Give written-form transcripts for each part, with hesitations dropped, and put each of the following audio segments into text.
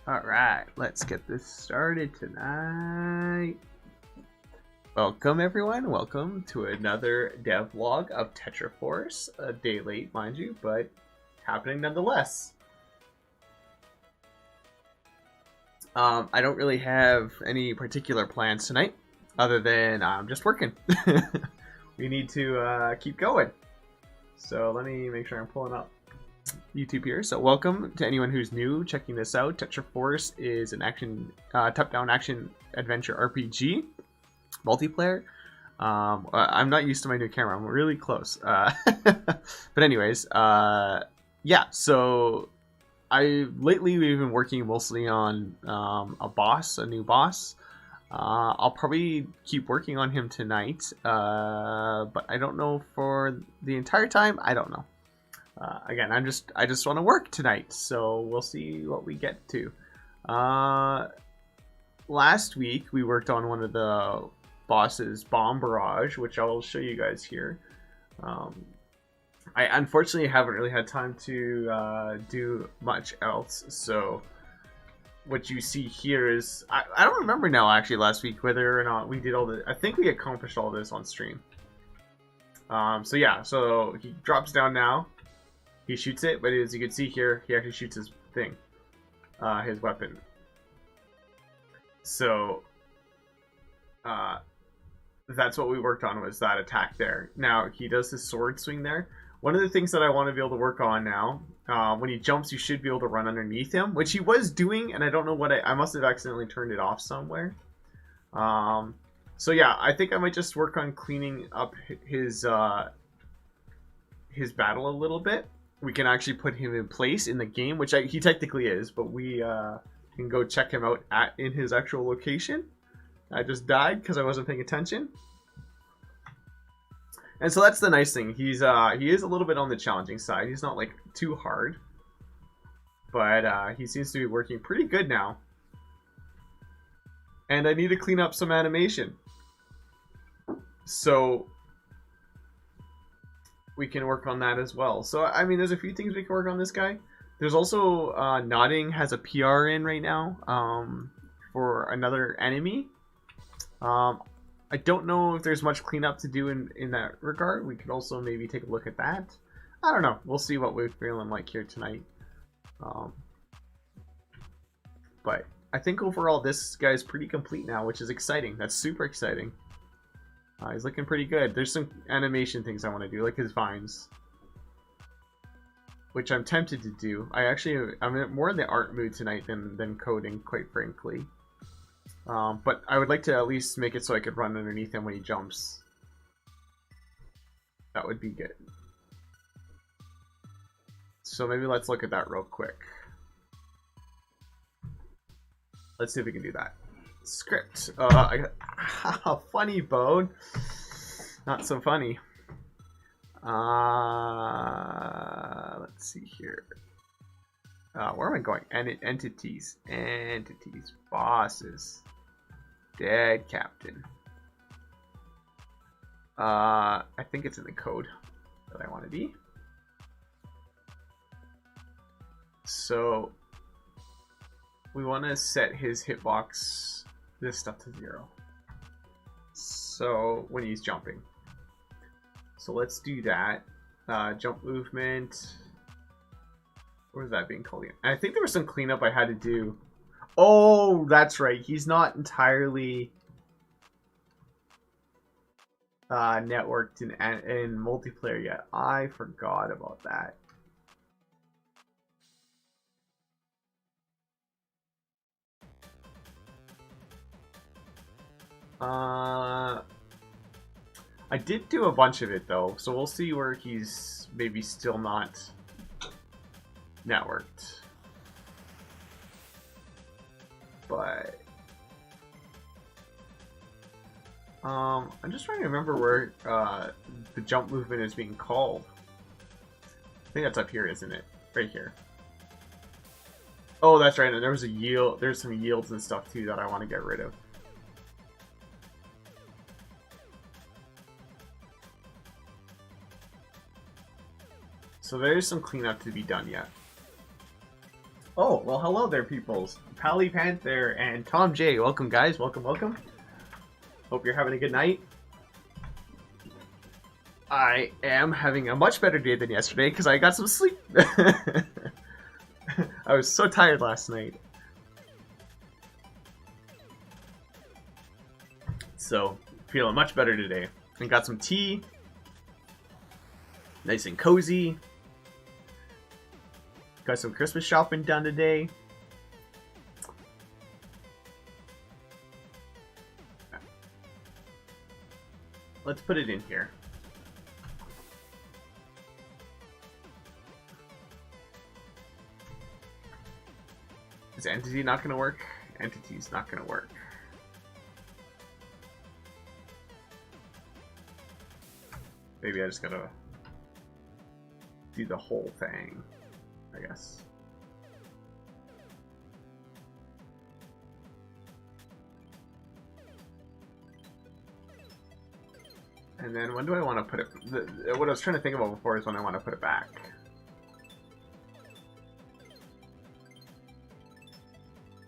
Alright, let's get this started tonight. Welcome everyone, welcome to another devlog of TetraForce. A day late, mind you, but happening nonetheless. I don't really have any particular plans tonight, other than I'm just working. We need to keep going. So let me make sure I'm pulling up YouTube here. So welcome to anyone who's new checking this out. TetraForce is an action top-down action adventure RPG multiplayer. I'm not used to my new camera. I'm really close. But anyways, yeah. So lately we've been working mostly on a new boss. I'll probably keep working on him tonight, but I don't know for the entire time. I don't know. Again, I just want to work tonight, so we'll see what we get to. Last week we worked on one of the bosses, Bomb Barrage, which I'll show you guys here. I unfortunately haven't really had time to do much else, so what you see here is I don't remember now actually last week whether or not we did all the. I think we accomplished all this on stream. So yeah, so he drops down now. He shoots it, but as you can see here, he actually shoots his thing, his weapon. So that's what we worked on, was that attack there. Now he does his sword swing there. One of the things that I want to be able to work on now, when he jumps, you should be able to run underneath him, which he was doing, and I don't know what I must have accidentally turned it off somewhere. So yeah, I think I might just work on cleaning up his battle a little bit. We can actually put him in place in the game, which he technically is, but we can go check him out in his actual location. I just died because I wasn't paying attention. And so that's the nice thing. He is a little bit on the challenging side. He's not like too hard, but he seems to be working pretty good now. And I need to clean up some animation, so we can work on that as well. So I mean, there's a few things we can work on this guy. There's also Nodding has a PR in right now for another enemy. I don't know if there's much cleanup to do in that regard. We could also maybe take a look at that. I don't know. We'll see what we're feeling like here tonight. But I think overall this guy's pretty complete now, which is exciting. That's super exciting. He's looking pretty good. There's some animation things I want to do, like his vines, which I'm tempted to do. I'm more in the art mood tonight than coding, quite frankly. But I would like to at least make it so I could run underneath him when he jumps. That would be good. So maybe let's look at that real quick. Let's see if we can do that. Script. Funny bone. Not so funny. Let's see here. Where am I going? Entities. Bosses. Dead captain. I think it's in the code that I want to be. So we want to set his hitbox, this stuff, to 0. So when he's jumping. So let's do that. Jump movement. What was that being called again? I think there was some cleanup I had to do. Oh, that's right. He's not entirely networked in multiplayer yet. I forgot about that. I did do a bunch of it though, so we'll see where he's maybe still not networked. But I'm just trying to remember where the jump movement is being called. I think that's up here, isn't it? Right here. Oh, that's right. And there was a yield. There's some yields and stuff too that I want to get rid of. So there's some cleanup to be done yet. Oh, well, hello there, peoples. Pally Panther and Tom J. Welcome, guys. Welcome, welcome. Hope you're having a good night. I am having a much better day than yesterday because I got some sleep. I was so tired last night. So, feeling much better today. And got some tea. Nice and cozy. Got some Christmas shopping done today. Let's put it in here. Is Entity not going to work? Entity's not going to work. Maybe I just gotta do the whole thing, I guess. And then when do I want to put it? What I was trying to think about before is when I want to put it back.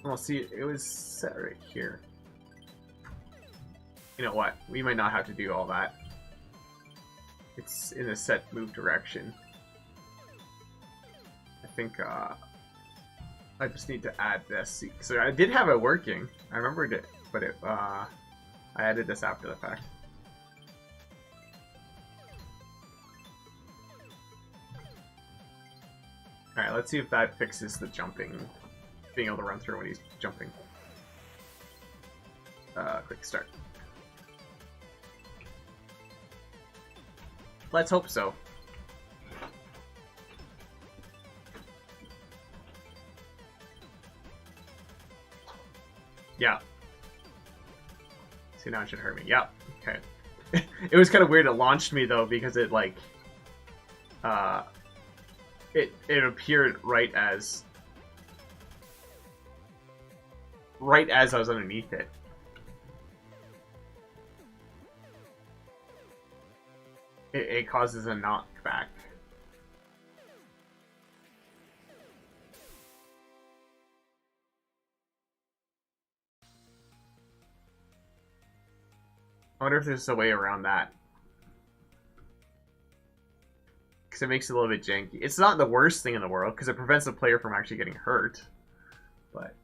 Well, see, it was set right here. You know what? We might not have to do all that. It's in a set move direction. I think I just need to add this. So I did have it working. I remembered it, but I added this after the fact. Alright, let's see if that fixes the jumping. Being able to run through when he's jumping. Quick start. Let's hope so. Yeah. See, now it should hurt me. Yeah. Okay. It was kind of weird. It launched me though because it like, it appeared right as I was underneath it. It causes a knockback. I wonder if there's a way around that. Because it makes it a little bit janky. It's not the worst thing in the world, because it prevents the player from actually getting hurt. But...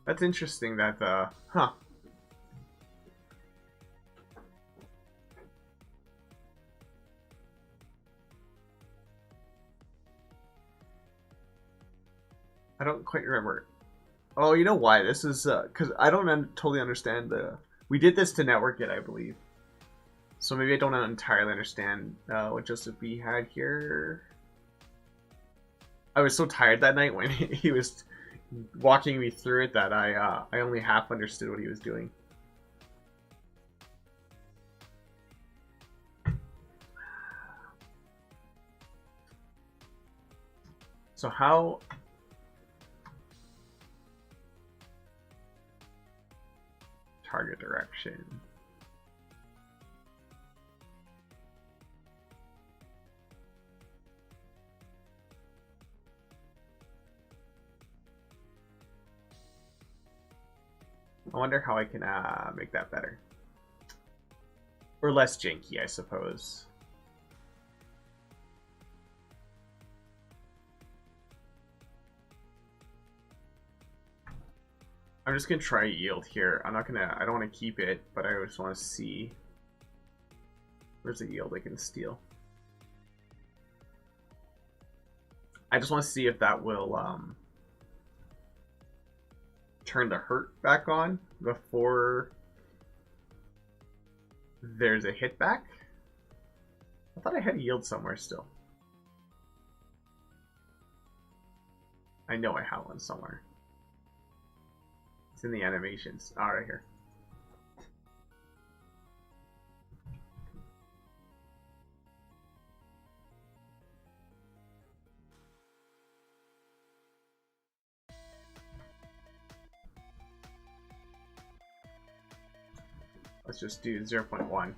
that's interesting that, huh. I don't quite remember. Oh, you know why? This is, because I don't totally understand the... We did this to network it, I believe. So maybe I don't entirely understand what Joseph B had here. I was so tired that night when he was walking me through it that I only half understood what he was doing. So how... target direction. I wonder how I can make that better. Or less janky, I suppose. I'm just gonna try yield here. I don't wanna keep it, but I just wanna see. Where's the yield I can steal? I just wanna see if that will turn the hurt back on before there's a hit back. I thought I had yield somewhere still. I know I have one somewhere. It's in the animations. Oh, right here. Let's just do 0.1.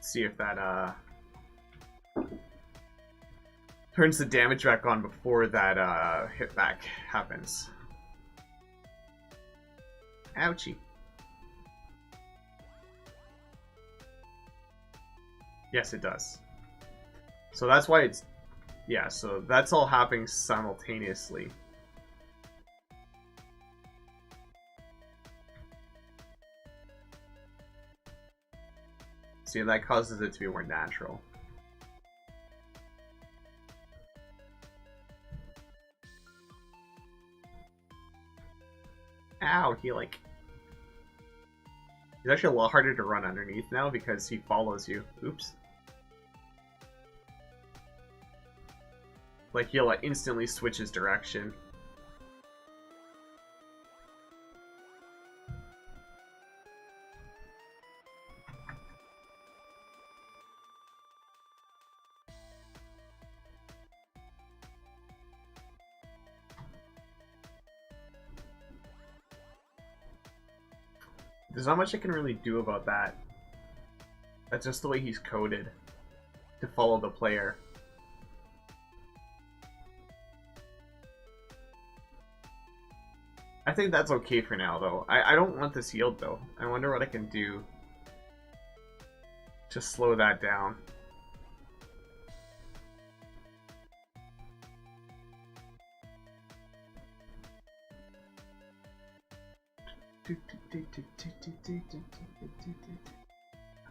See if that turns the damage back on before that hit back happens. Ouchie. Yes, it does. So that's why it's... Yeah, so that's all happening simultaneously. See, that causes it to be more natural. Ow, he like... He's actually a lot harder to run underneath now because he follows you. Oops. Like, he'll like, instantly switch his direction. There's not much I can really do about that. That's just the way he's coded to follow the player. I think that's okay for now, though. I don't want this yield, though. I wonder what I can do to slow that down.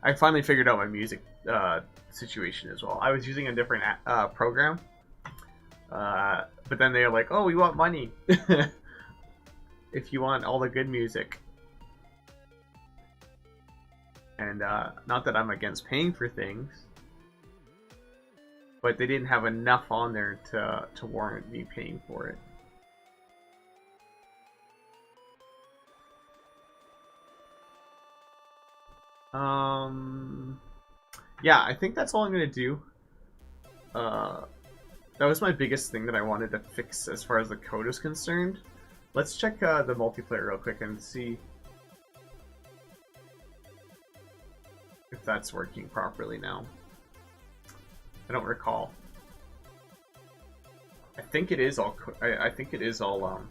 I finally figured out my music situation as well. I was using a different program, but then they were like, "Oh, we want money if you want all the good music." And not that I'm against paying for things, but they didn't have enough on there to warrant me paying for it. Yeah, I think that's all I'm gonna do. That was my biggest thing that I wanted to fix as far as the code is concerned. Let's check the multiplayer real quick and see if that's working properly now. I don't recall. I think it is all. I think it is all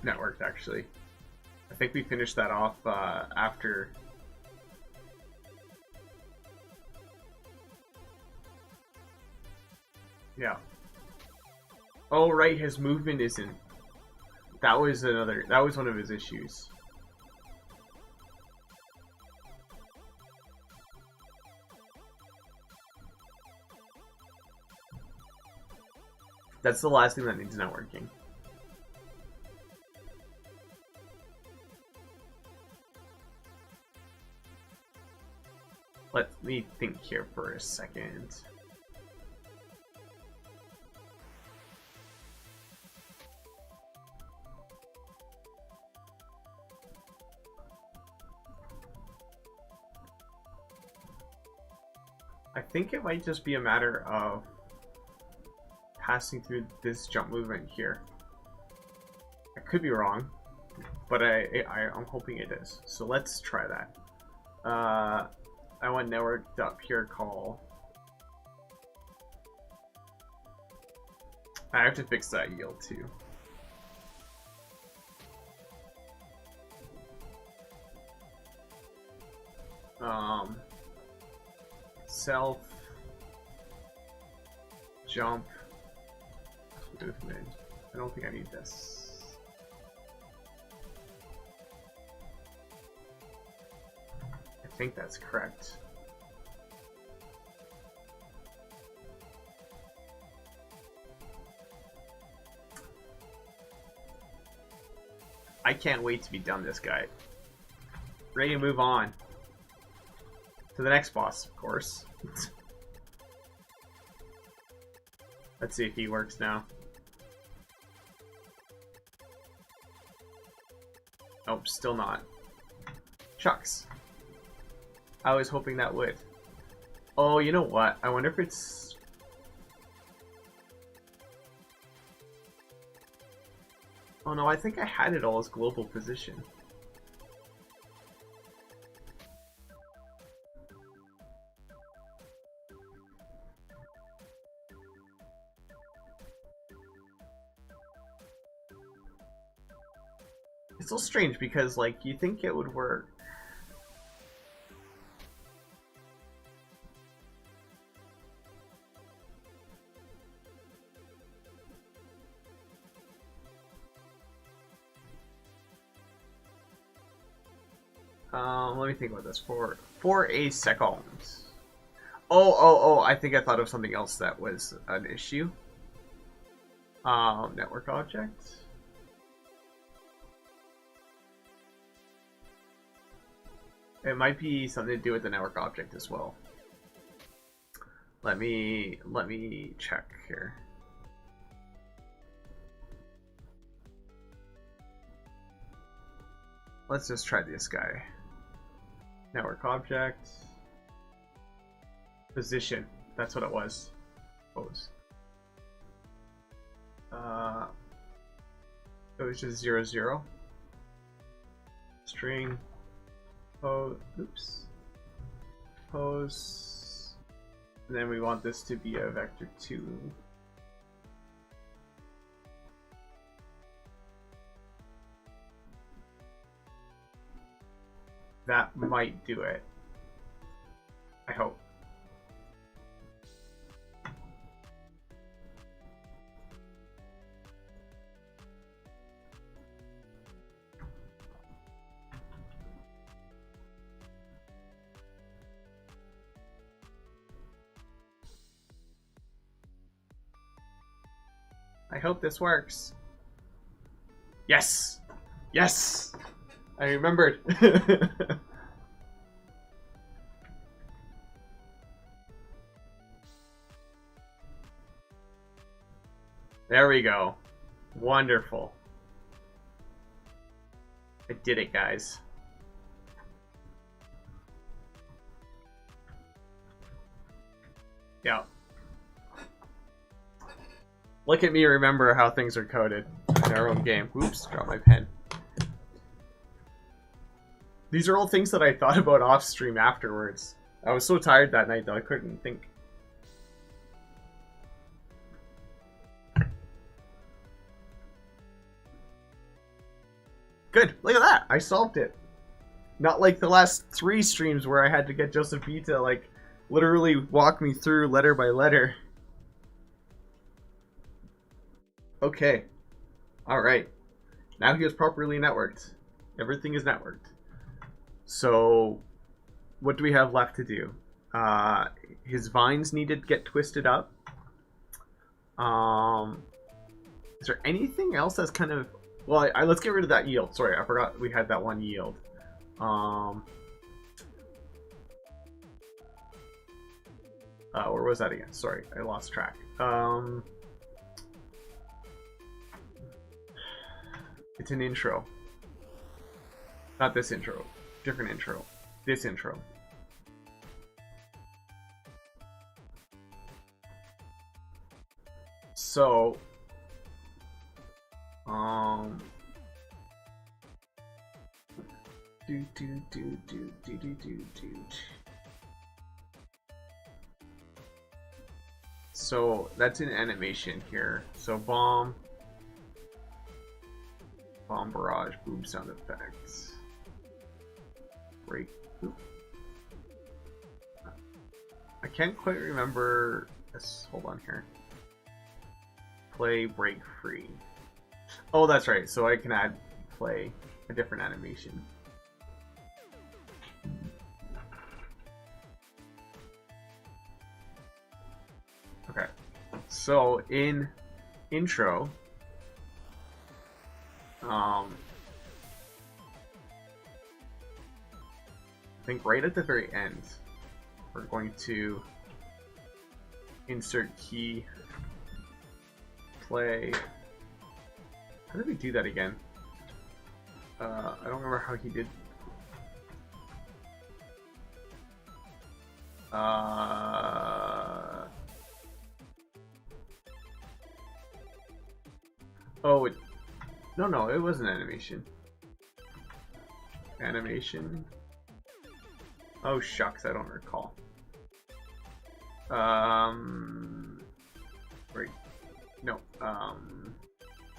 networked actually. I think we finished that off after. Yeah. Oh right, his movement isn't. That was one of his issues. That's the last thing that needs networking. Let me think here for a second. I think it might just be a matter of passing through this jump movement here. I could be wrong, but I'm hoping it is. So let's try that. I want networked up here call. I have to fix that yield too. Self jump movement. I don't think I need this. I think that's correct. I can't wait to be done this guy. Ready to move on to the next boss, of course. Let's see if he works now. Oh, still not. Shucks. I was hoping that would. Oh, you know what? I wonder if it's... Oh no, I think I had it all as global position. It's so strange because, like, you think it would work. Let me think about this. For a second. Oh, I think I thought of something else that was an issue. Network object. It might be something to do with the network object as well. Let me check here. Let's just try this guy. Network object. Position. That's what it was. Pose. It was just 0, 0. String. Pose. Oops. Pose. And then we want this to be a vector 2. That might do it. I hope. I hope this works. Yes! Yes! I remembered. There we go. Wonderful. I did it, guys. Yeah. Look at me remember how things are coded in our own game. Oops, dropped my pen. These are all things that I thought about off stream afterwards. I was so tired that night that I couldn't think. Good, look at that! I solved it. Not like the last 3 streams where I had to get Joseph B to, like, literally walk me through letter by letter. Okay. Alright. Now he is properly networked. Everything is networked. So, what do we have left to do? His vines need to get twisted up. Is there anything else that's kind of... Well, let's get rid of that yield. Sorry, I forgot we had that one yield. Where was that again? Sorry, I lost track. It's an intro. Not this intro. Different intro. This intro. So, So that's an animation here. So bomb barrage, boom sound effects. Break. Oop. I can't quite remember this. Hold on here. Play break free. Oh, that's right. So I can add play a different animation. Okay. So in intro, I think right at the very end, we're going to insert key, play. How did we do that again? I don't remember how he did. Oh, no, it was an animation. Animation. Oh shucks, I don't recall. Right. No.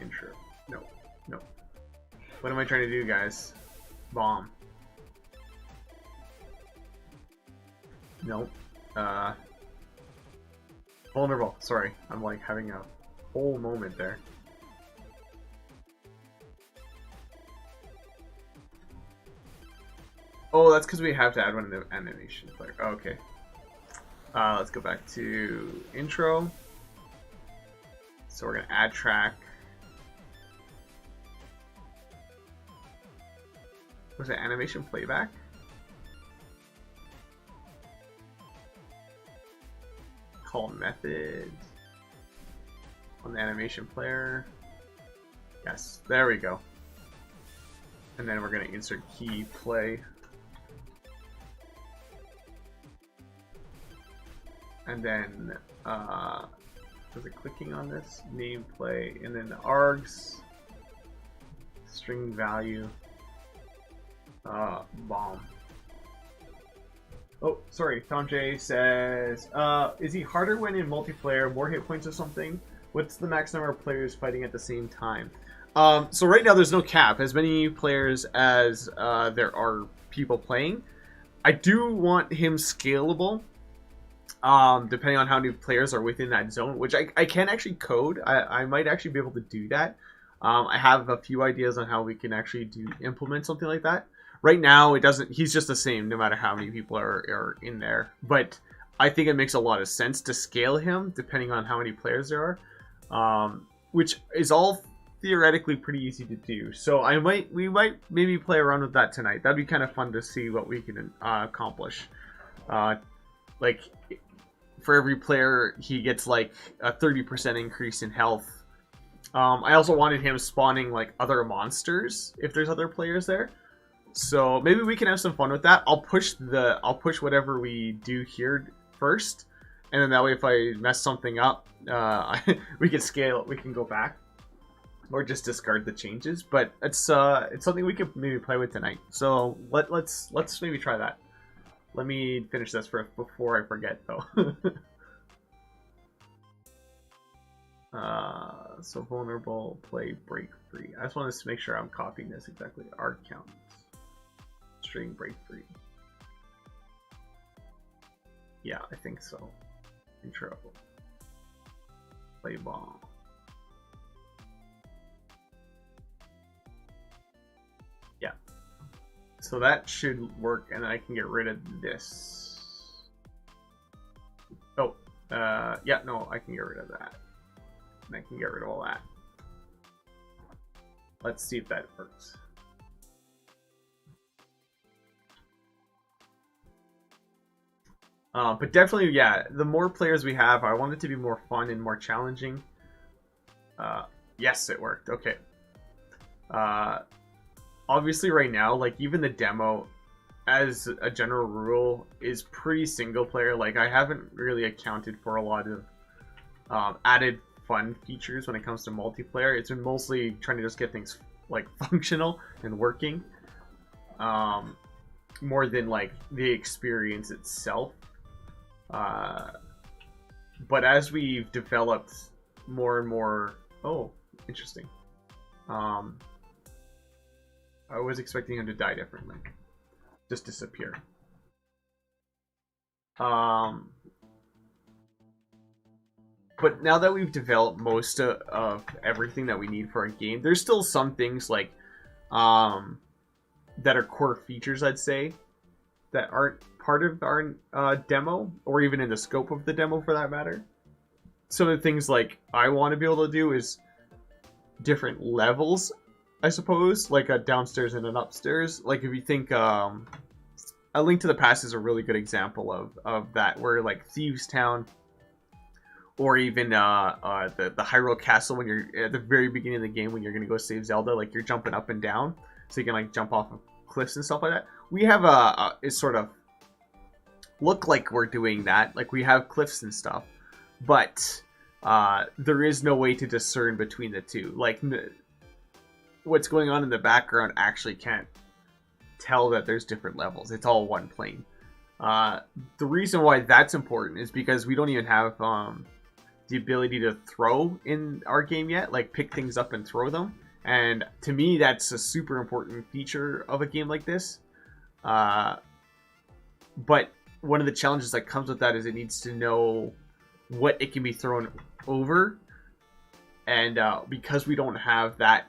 Intro. No. What am I trying to do, guys? Bomb. Nope. Vulnerable. Sorry. I'm like having a whole moment there. Oh, that's because we have to add one in the animation player. Oh, okay. Let's go back to intro. So we're going to add track. Was it animation playback? Call method on the animation player. Yes, there we go. And then we're going to insert key play. And then, was it clicking on this? Name play, and then the args, string value, bomb. Oh, sorry, Tom J says, is he harder when in multiplayer, more hit points or something? What's the max number of players fighting at the same time? So right now there's no cap, as many players as there are people playing. I do want him scalable. Depending on how many players are within that zone, which I can actually code. I might actually be able to do that. I have a few ideas on how we can actually implement something like that. Right now, it doesn't. He's just the same no matter how many people are in there. But I think it makes a lot of sense to scale him depending on how many players there are, which is all theoretically pretty easy to do. So we might maybe play around with that tonight. That'd be kind of fun to see what we can accomplish. Like, for every player, he gets like a 30% increase in health. I also wanted him spawning like other monsters if there's other players there. So maybe we can have some fun with that. I'll push whatever we do here first, and then that way if I mess something up, we can scale. We can go back, or just discard the changes. But it's something we could maybe play with tonight. So let's maybe try that. Let me finish this before I forget, though. So vulnerable, play, break free. I just want to make sure I'm copying this exactly. Arg count, string, break free. Yeah, I think so. Intro, play bomb. Yeah. So that should work, and then I can get rid of this. Oh, yeah, no, I can get rid of that. And I can get rid of all that. Let's see if that works. But definitely, yeah, the more players we have, I want it to be more fun and more challenging. Yes, it worked. Okay. Obviously right now, like, even the demo, as a general rule, is pretty single player. Like, I haven't really accounted for a lot of added fun features when it comes to multiplayer. It's been mostly trying to just get things, like, functional and working, more than, like, the experience itself. But as we've developed more and more... Oh, interesting. I was expecting him to die differently. Just disappear. But now that we've developed most of everything that we need for a game, there's still some things like that are core features, I'd say, that aren't part of our demo, or even in the scope of the demo for that matter. Some of the things like I want to be able to do is different levels, I suppose, like a downstairs and an upstairs. Like if you think A Link to the Past is a really good example of that, where like Thieves Town, or even the Hyrule Castle, when you're at the very beginning of the game when you're gonna go save Zelda, like you're jumping up and down, so you can like jump off of cliffs and stuff like that. We have it sort of look like we're doing that, like we have cliffs and stuff, but there is no way to discern between the two. Like what's going on in the background actually can't tell that there's different levels. It's all one plane. The reason why that's important is because we don't even have the ability to throw in our game yet, like pick things up and throw them. And to me, that's a super important feature of a game like this. But one of the challenges that comes with that is it needs to know what it can be thrown over. And because we don't have that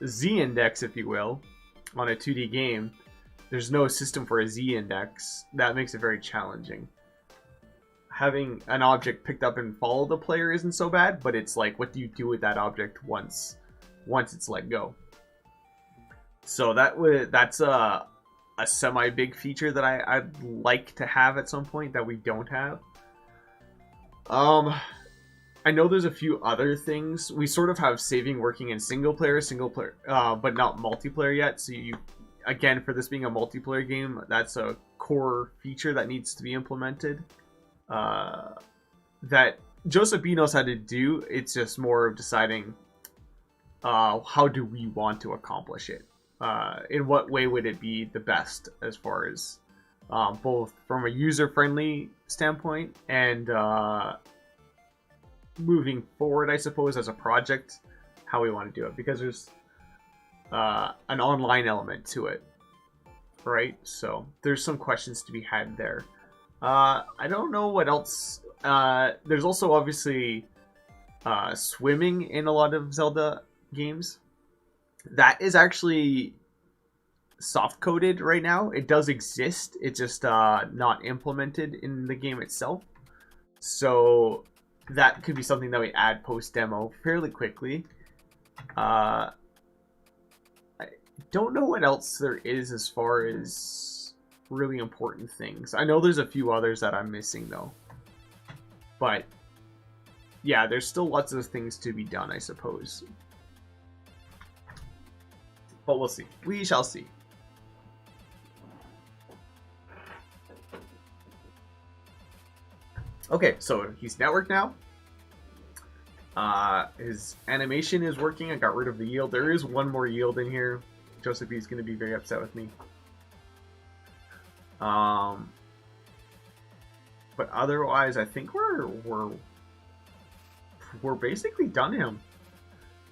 z-index, if you will, on a 2D game, there's no system for a z-index. That makes it very challenging. Having an object picked up and follow the player isn't so bad, but it's like, what do you do with that object once it's let go? So that's a semi-big feature that I'd like to have at some point that we don't have. I know there's a few other things. We sort of have saving working in single player, but not multiplayer yet. So again, for this being a multiplayer game, that's a core feature that needs to be implemented. That Joseph B knows how to do. It's just more of deciding how do we want to accomplish it. In what way would it be the best as far as both from a user-friendly standpoint and moving forward, I suppose, as a project, how we want to do it. Because there's an online element to it, right? So there's some questions to be had there. I don't know what else. There's also obviously swimming in a lot of Zelda games. That is actually soft coded right now. It does exist. It's just not implemented in the game itself. So that could be something that we add post demo fairly quickly. I don't know what else there is as far as really important things. I know there's a few others that I'm missing though. But yeah, there's still lots of things to be done, I suppose. But we'll see. We shall see. Okay, so he's networked now. His animation is working. I got rid of the yield. There is one more yield in here. Joseph B is going to be very upset with me. But otherwise, I think we're basically done him.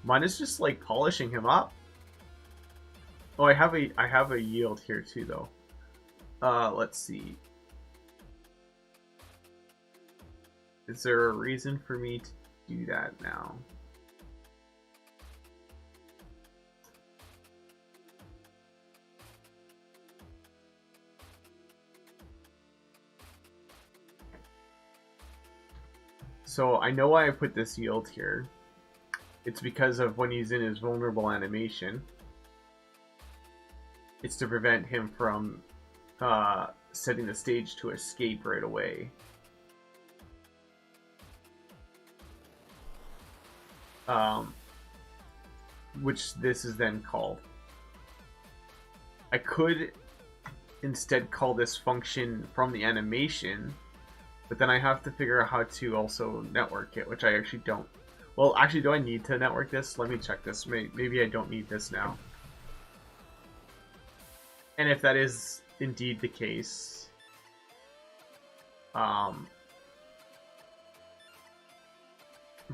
Mine is just like polishing him up. Oh, I have a yield here too, though. Let's see. Is there a reason for me to do that now? So I know why I put this yield here. It's because of when he's in his vulnerable animation. It's to prevent him from setting the stage to escape right away. Which this is then called. I could instead call this function from the animation, but then I have to figure out how to also network it, which I actually don't. Well, actually, do I need to network this? Let me check this. Maybe I don't need this now. And if that is indeed the case,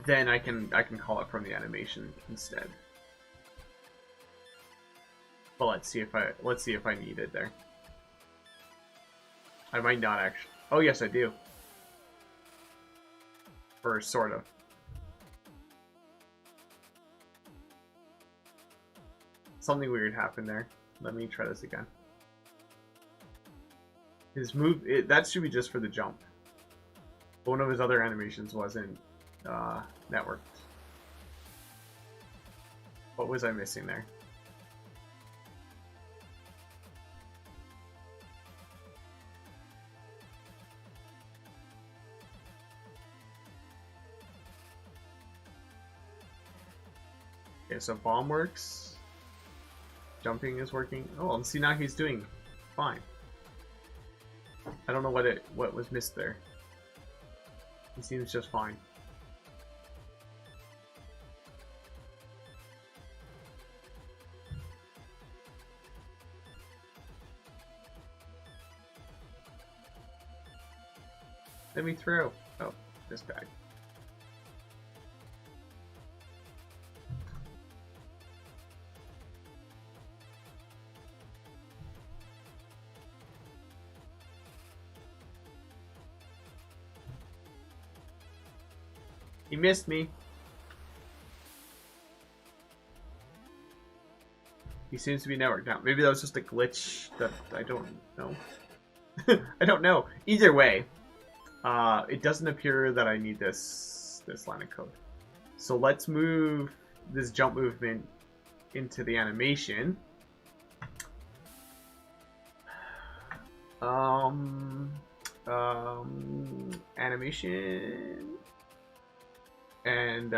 then I can call it from the animation instead. But let's see if I need it there. I might not actually. Oh yes, I do. Or sort of. Something weird happened there. Let me try this again. His move, that should be just for the jump. But one of his other animations wasn't networked. What was I missing there? Okay, so bomb works. Jumping is working. Oh, and see now he's doing fine. I don't know what was missed there. He seems just fine. Let me throw. Oh, this bag. He missed me. He seems to be networked now. Maybe that was just a glitch that I don't know. I don't know. Either way, it doesn't appear that I need this line of code. So let's move this jump movement into the animation. Animation and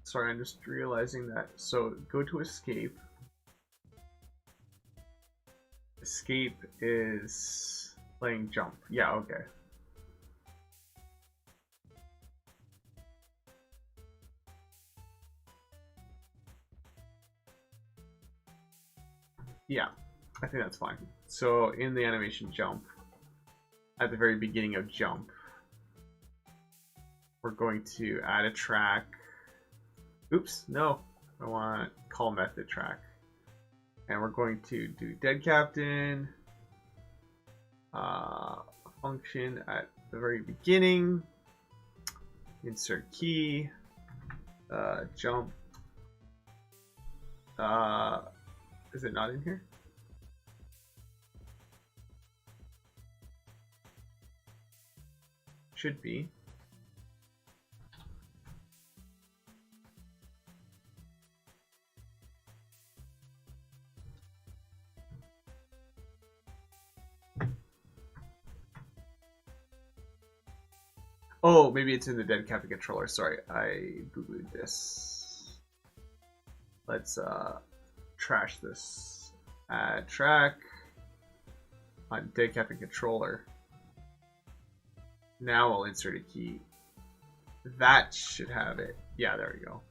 sorry, I'm just realizing that. So go to escape. Escape is playing jump. Yeah, okay. Yeah, I think that's fine. So in the animation jump, at the very beginning of jump, we're going to add a track. Oops, no. I want call method track. And we're going to do dead captain, function at the very beginning, insert key, jump. Is it not in here? Should be. Oh, maybe it's in the dead captain controller. Sorry, I boo-booed this. Let's trash this. Add track on dead captain controller. Now I'll insert a key. That should have it. Yeah, there we go.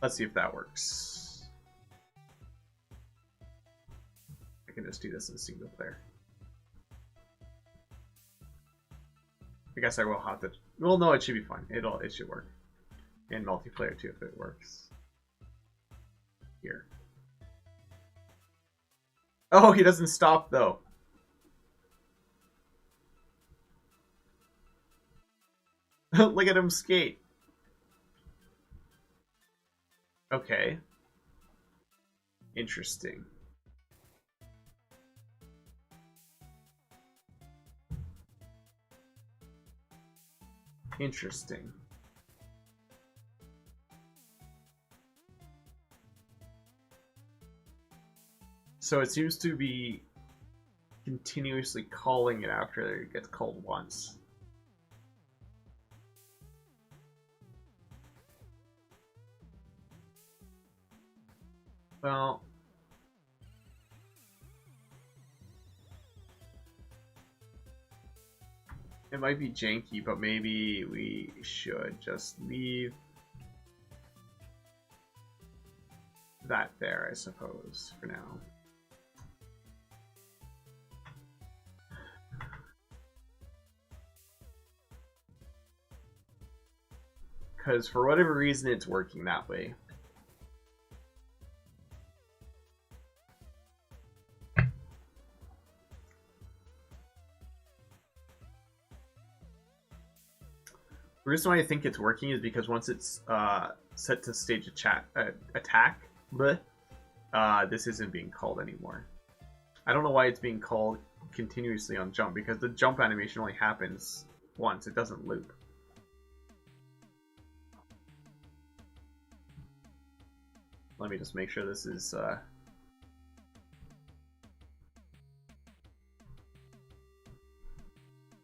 Let's see if that works. I can just do this in single player. I guess I will have to. Well, no, it should be fine. It should work. And multiplayer too, if it works. Here. Oh, he doesn't stop though. Look at him skate. Okay. Interesting. Interesting. So it seems to be continuously calling it after it gets called once. Well, it might be janky, but maybe we should just leave that there, I suppose, for now. Because for whatever reason, it's working that way. The reason why I think it's working is because once it's set to stage attack, this isn't being called anymore. I don't know why it's being called continuously on jump, because the jump animation only happens once, it doesn't loop. Let me just make sure this is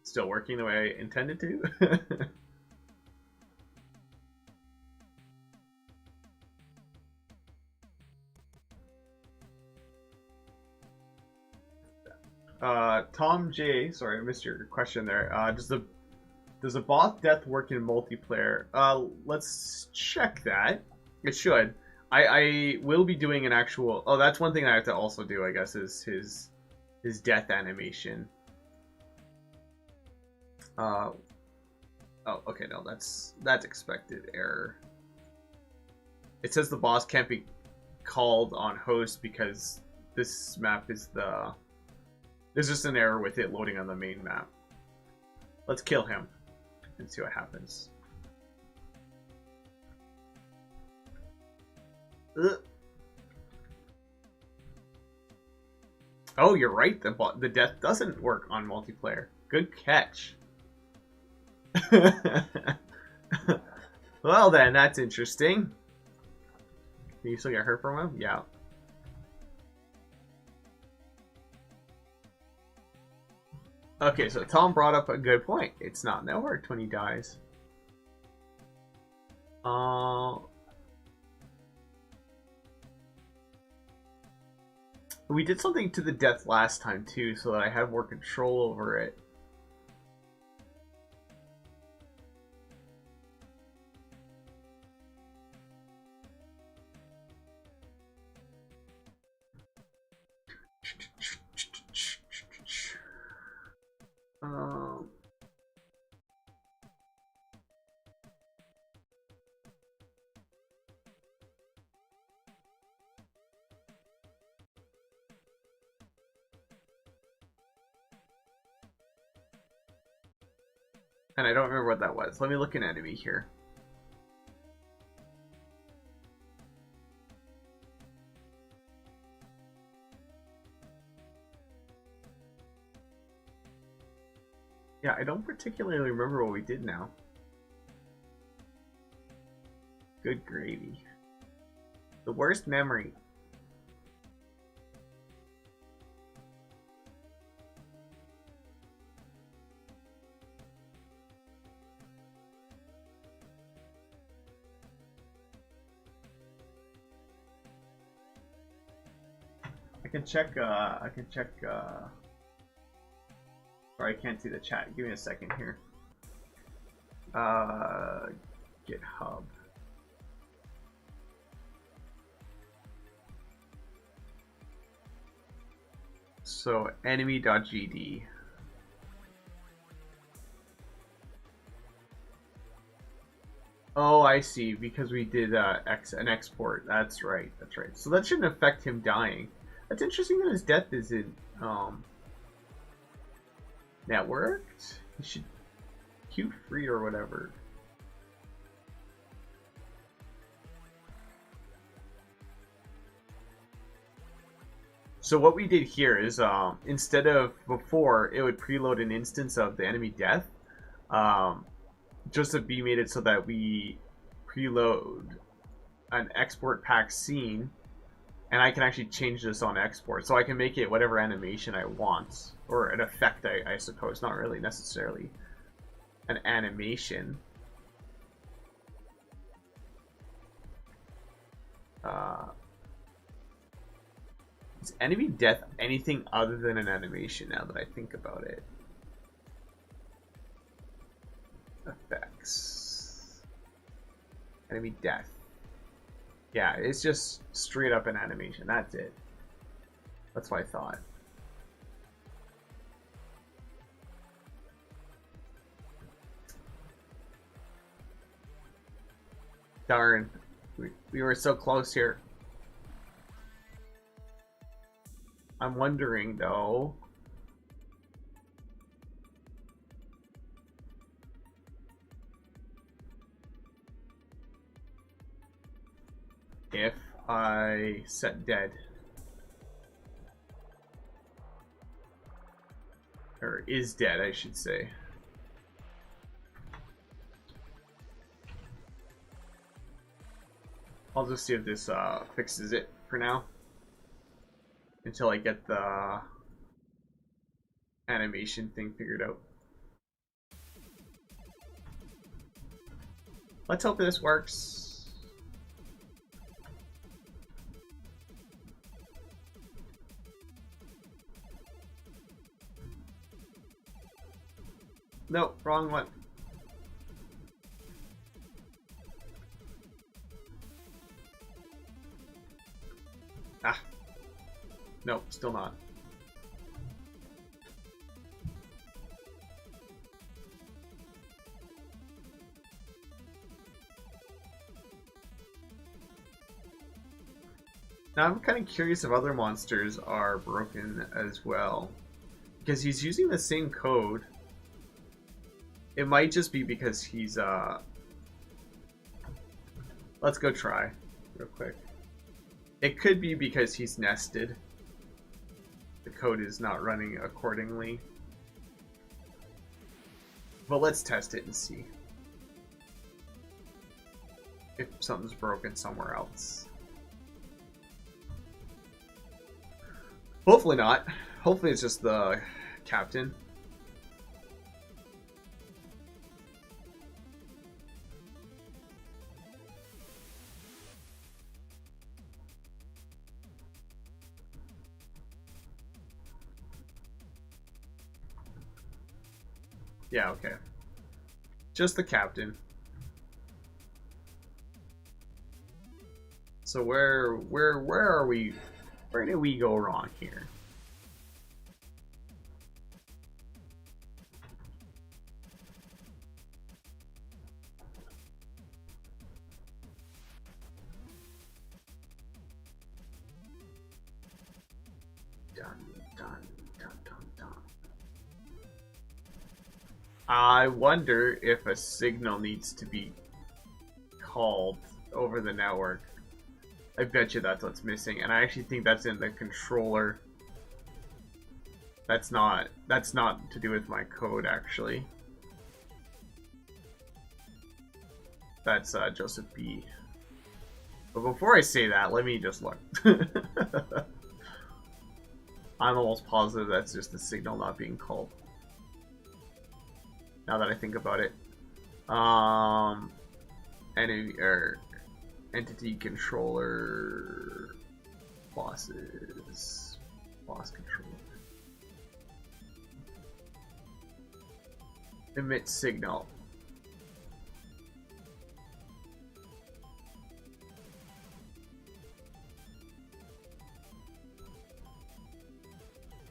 still working the way I intended to. Tom J, sorry I missed your question there. Does the boss death work in multiplayer? Let's check that. It should. I will be doing an actual. Oh, that's one thing I have to also do, I guess, is his death animation. Oh, okay, no, that's expected error. It says the boss can't be called on host because this map is the... There's just an error with it loading on the main map. Let's kill him and see what happens. Ugh. Oh, you're right. The death doesn't work on multiplayer. Good catch. Well then, that's interesting. Can you still get hurt from him? Yeah. Okay, so Tom brought up a good point. It's not networked when he dies. We did something to the death last time too, so that I had more control over it. And I don't remember what that was. Let me look an enemy here. Yeah, I don't particularly remember what we did now. Good gravy. The worst memory. I can check, or I can't see the chat. Give me a second here. GitHub. So, enemy.gd. Oh, I see. Because we did an export. That's right. That's right. So that shouldn't affect him dying. That's interesting that his death isn't networked. He should queue free or whatever. So what we did here is instead of before it would preload an instance of the enemy death, Joseph B made it so that we preload an export pack scene, and I can actually change this on export. So I can make it whatever animation I want, or an effect, I suppose, not really necessarily an animation. Is enemy death anything other than an animation now that I think about it? Effects. Enemy death. Yeah, it's just straight up an animation. That's it. That's what I thought. Darn. We were so close here. I'm wondering, though, if I set dead. Or is dead, I should say. I'll just see if this fixes it for now. Until I get the animation thing figured out. Let's hope this works. No, wrong one. Ah. Nope, still not. Now I'm kind of curious if other monsters are broken as well. Because he's using the same code. It might just be because he's, let's go try real quick. It could be because he's nested. The code is not running accordingly. But let's test it and see if something's broken somewhere else. Hopefully not. Hopefully it's just the captain. Yeah, okay. Just the captain. So where are we? Where did we go wrong here? I wonder if a signal needs to be called over the network. I bet you that's what's missing, and I actually think that's in the controller. That's not to do with my code, actually. That's Joseph B. But before I say that, let me just look. I'm almost positive that's just the signal not being called. Now that I think about it. Entity controller bosses. Boss controller. Emit signal.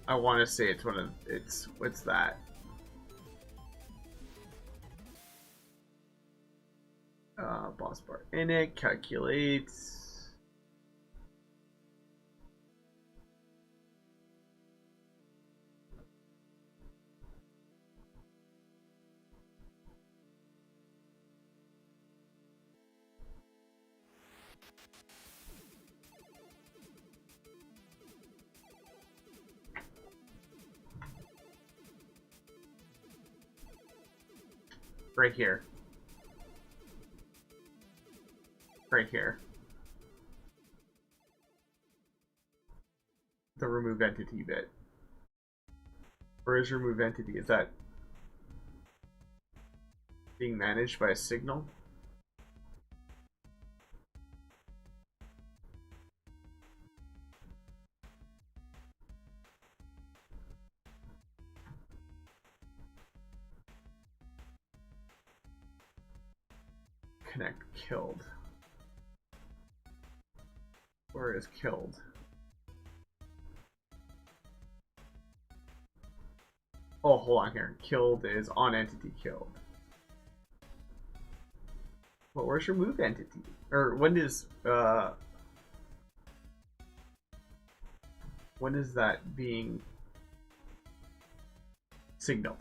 I want to say it's one of what's that? Boss bar in it, calculates. Right here. Right here. The remove entity bit. Where is remove entity? Is that being managed by a signal? Connect killed. Where is killed? Oh, hold on here. Killed is on entity killed. Well, where's your move entity? Or when is that being signaled?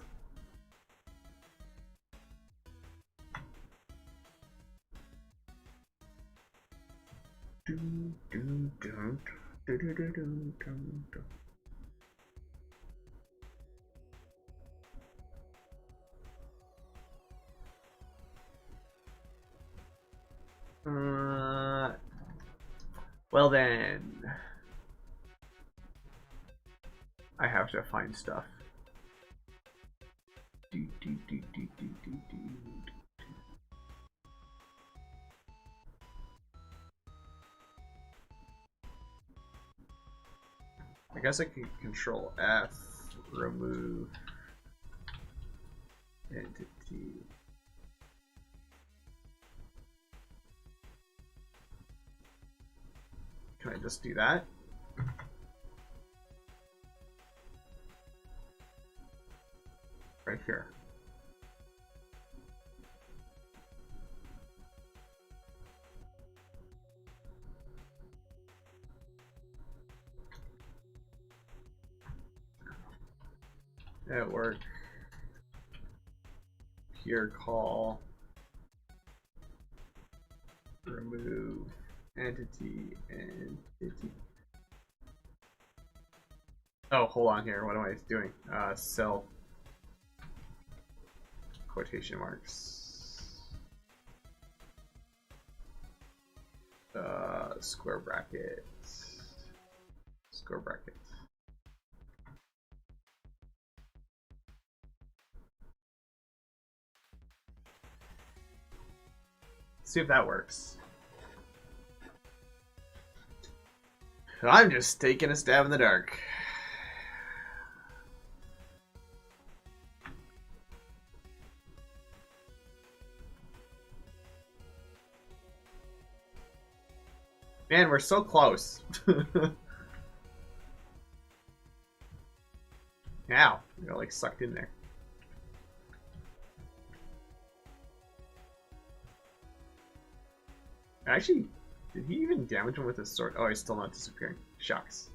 Well then, I have to find stuff. I guess I can control F, remove entity. Can I just do that? Right here. network, pure call, remove entity. Oh, hold on here. What am I doing? Self quotation marks. Square bracket. Square bracket. See if that works. I'm just taking a stab in the dark. Man, we're so close. Ow, I got like sucked in there. Actually, did he even damage him with his sword? Oh, he's still not disappearing. Shucks.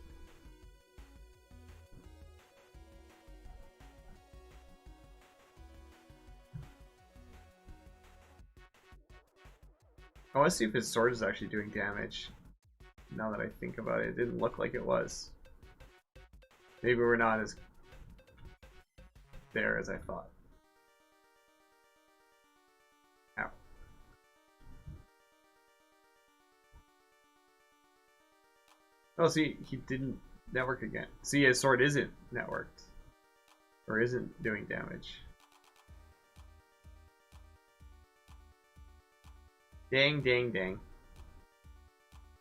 I want to see if his sword is actually doing damage. Now that I think about it, it didn't look like it was. Maybe we're not as there as I thought. Ow. Oh, see, he didn't network again. See, his sword isn't networked. Or isn't doing damage. Dang, dang, dang.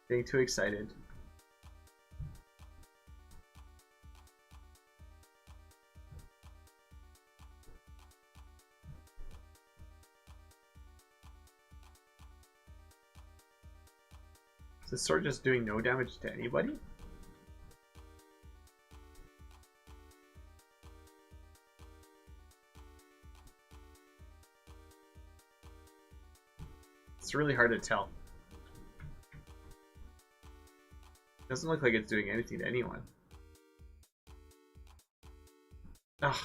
Getting too excited. Is this sword just doing no damage to anybody? It's really hard to tell. Doesn't look like it's doing anything to anyone. Ugh.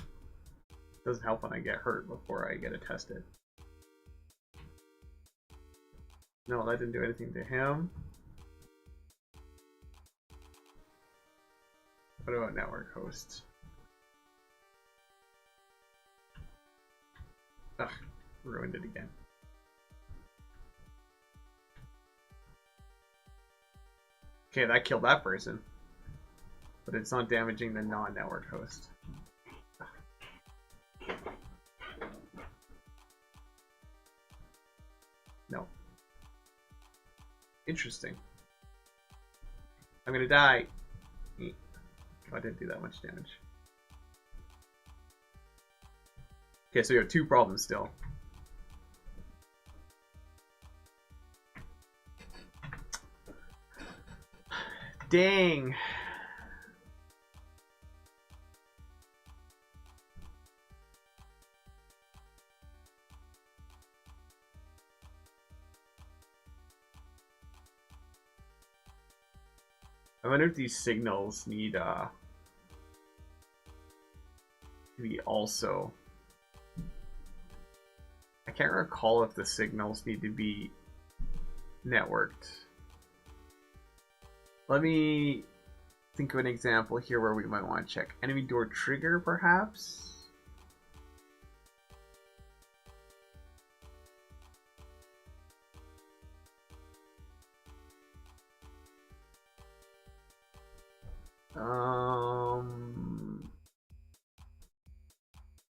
Doesn't help when I get hurt before I get it tested. No, that didn't do anything to him. What about network host? Ugh, ruined it again. Okay, that killed that person. But it's not damaging the non-network host. No. Interesting. I'm gonna die. Oh, I didn't do that much damage. Okay, so we have two problems still. Dang. I wonder if these signals need to be also. I can't recall if the signals need to be networked. Let me think of an example here where we might want to check. Enemy door trigger, perhaps?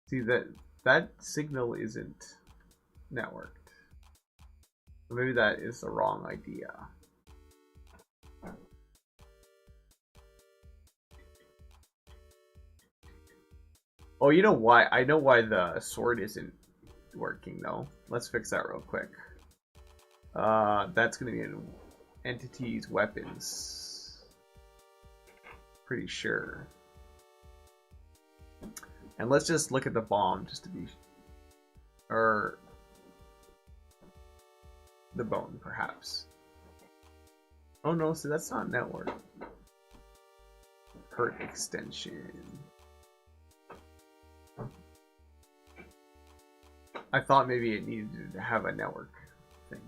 See, that signal isn't networked. Maybe that is the wrong idea. Oh, you know why? I know why the sword isn't working though. Let's fix that real quick. That's gonna be in entities, weapons. Pretty sure. And let's just look at the bomb just to be, or the bone perhaps. Oh no, so that's not network. Hurt extension. I thought maybe it needed to have a network thing.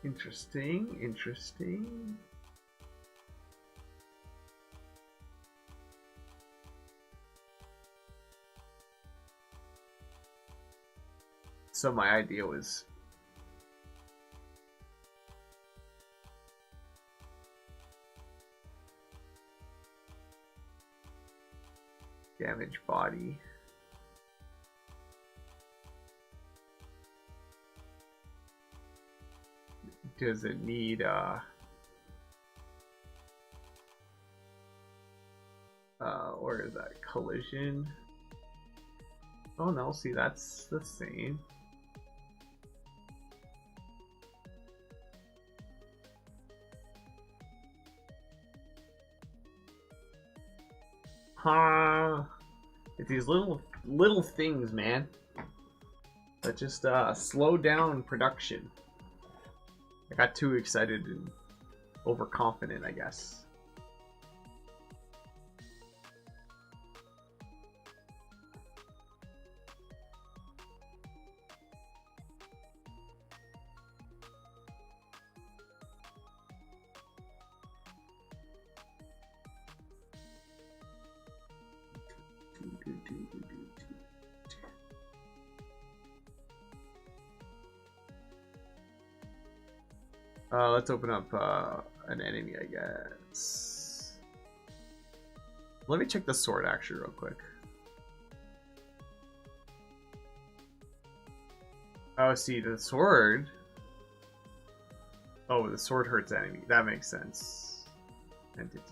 Interesting, interesting. So my idea was damage body. Does it need where is that? Collision? Oh no, see, that's the same. It's these little things, man, that just slow down production. I got too excited and overconfident, I guess. Let's open up an enemy, I guess. Let me check the sword actually real quick. Oh, see, the sword. Oh, the sword hurts enemy. That makes sense. Entity.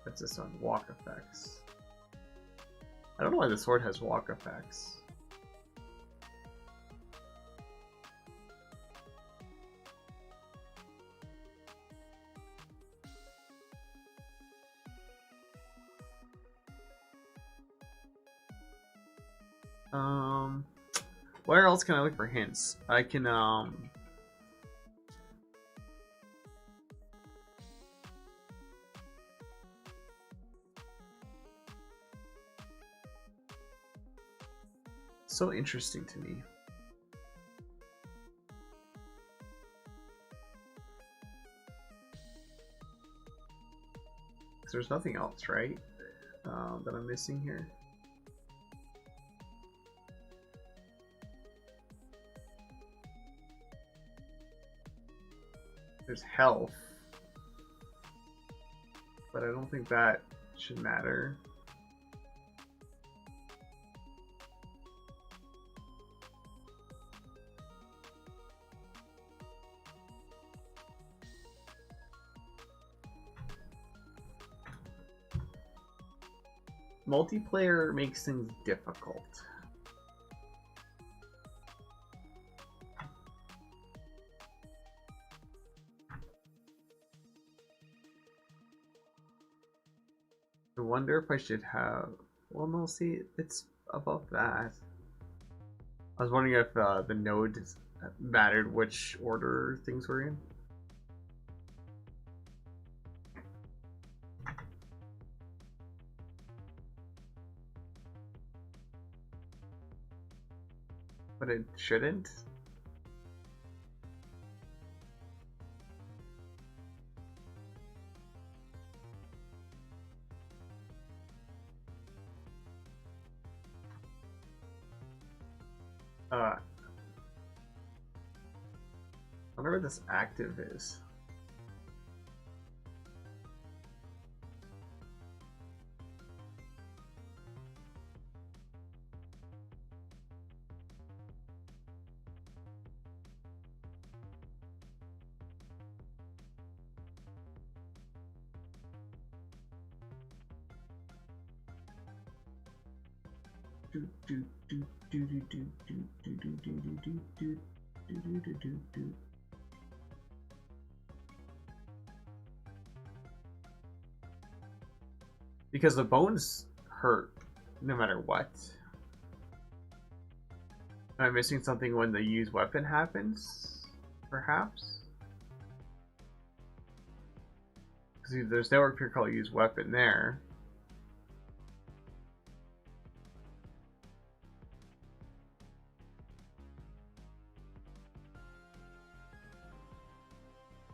That's just on walk effects. I don't know why the sword has walk effects. Where else can I look for hints? I can so interesting to me. Because there's nothing else, right? That I'm missing here. There's health, but I don't think that should matter. Multiplayer makes things difficult. I wonder if I should have... Well, no, see, it's above that. I was wondering if the node mattered which order things were in. But it shouldn't. I wonder where this active is. Because the bones hurt no matter what. Am I missing something when the use weapon happens? Perhaps? Because there's network peer call use weapon there.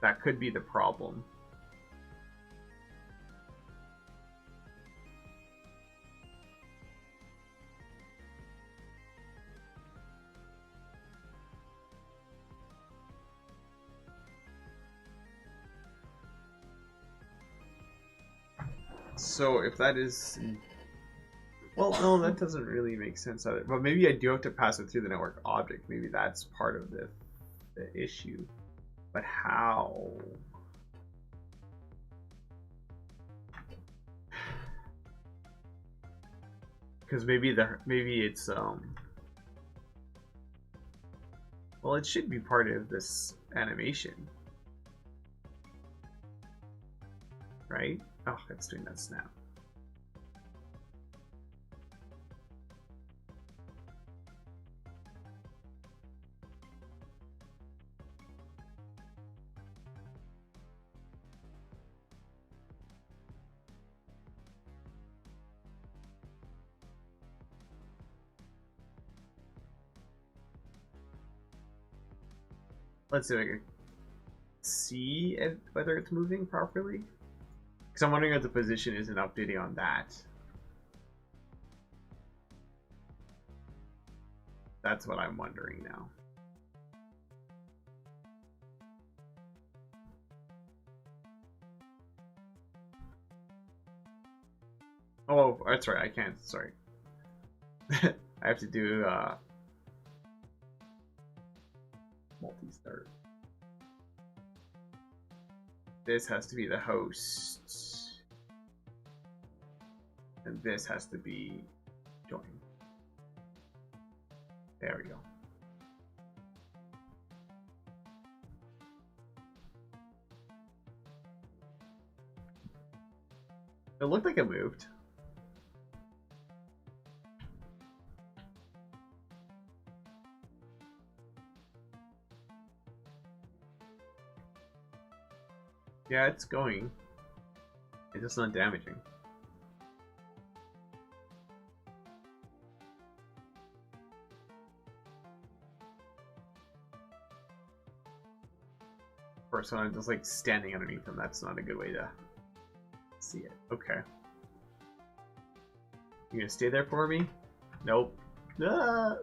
That could be the problem. So if that is... Well, no, that doesn't really make sense either. But maybe I do have to pass it through the network object. Maybe that's part of the issue. But how? Because maybe it's well, it should be part of this animation, right? Oh, it's doing that snap. Let's see if I can see whether it's moving properly. Because I'm wondering if the position isn't updating on that. That's what I'm wondering now. Oh, that's right. I can't. Sorry. I have to do multi-start. This has to be the host. And this has to be join. There we go. It looked like it moved. Yeah, it's going. It's just not damaging. Of course, when I'm just like standing underneath them, that's not a good way to see it. Okay. You gonna stay there for me? Nope. Ah!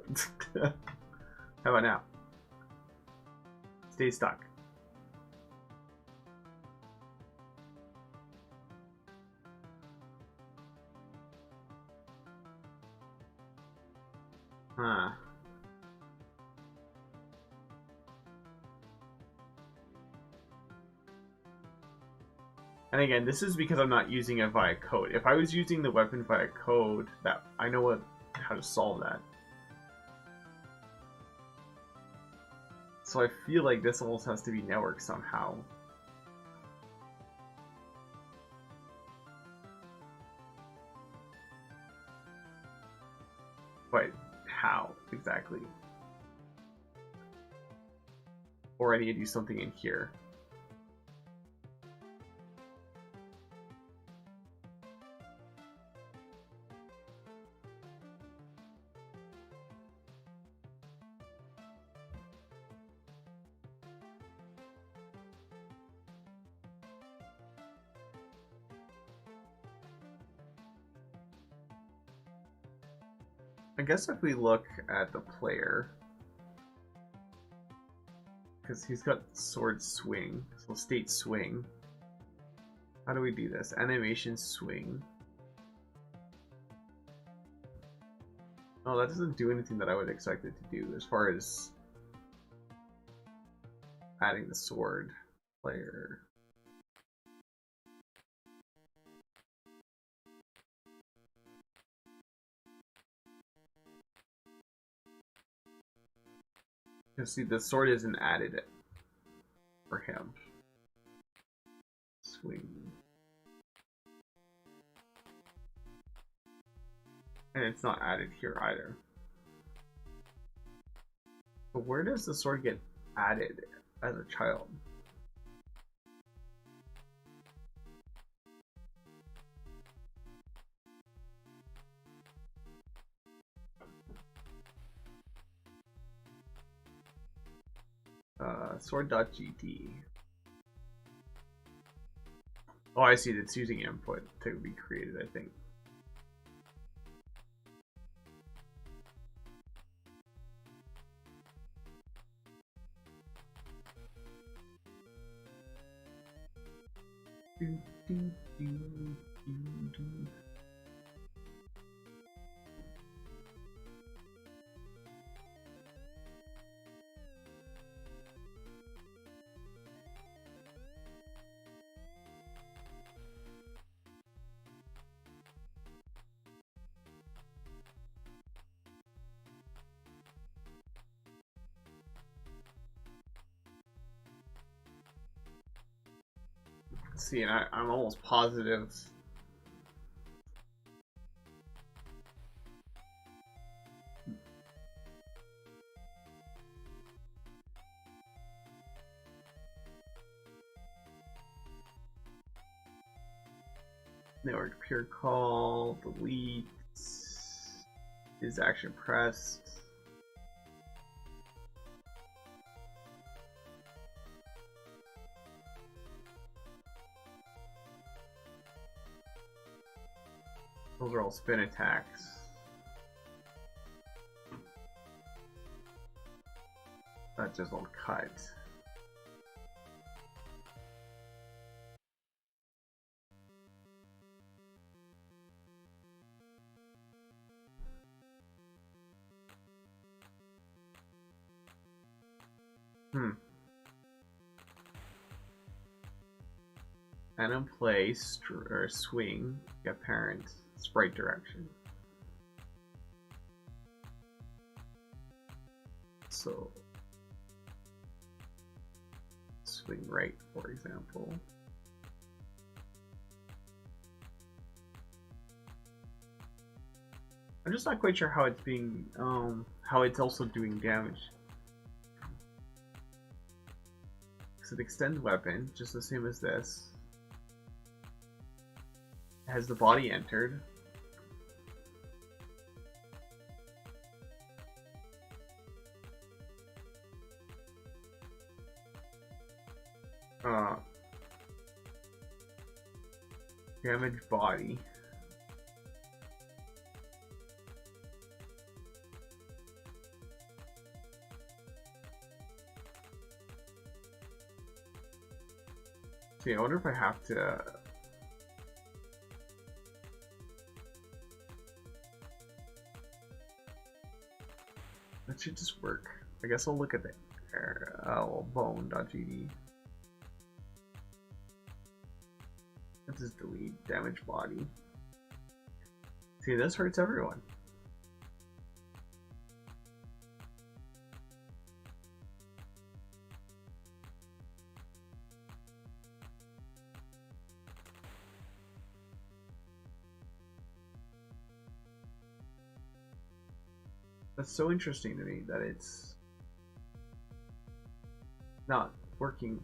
How about now? Stay stuck. Huh. And again, this is because I'm not using it via code. If I was using the weapon via code, that I know how to solve that. So I feel like this almost has to be networked somehow. But how exactly? Or I need to do something in here. I guess if we look at the player, because he's got sword swing, so state swing. How do we do this? Animation swing. Oh, that doesn't do anything that I would expect it to do as far as adding the sword player. You see, the sword isn't added for him. Swing. And it's not added here either. So where does the sword get added as a child? Sword.gt. Oh, I see. It's using input to be created, I think. See, and I'm almost positive. Network pure call, delete, is action pressed. Those are all spin attacks. That just won't cut. And play or swing apparent sprite direction. So swing right, for example. I'm just not quite sure how it's being, how it's also doing damage. So it extends weapon, just the same as this. Has the body entered? Damage body. See, I wonder if I have to. That should just work. I guess I'll look at the bone.gd. Let's just delete damage body. See, this hurts everyone. That's so interesting to me that it's not working.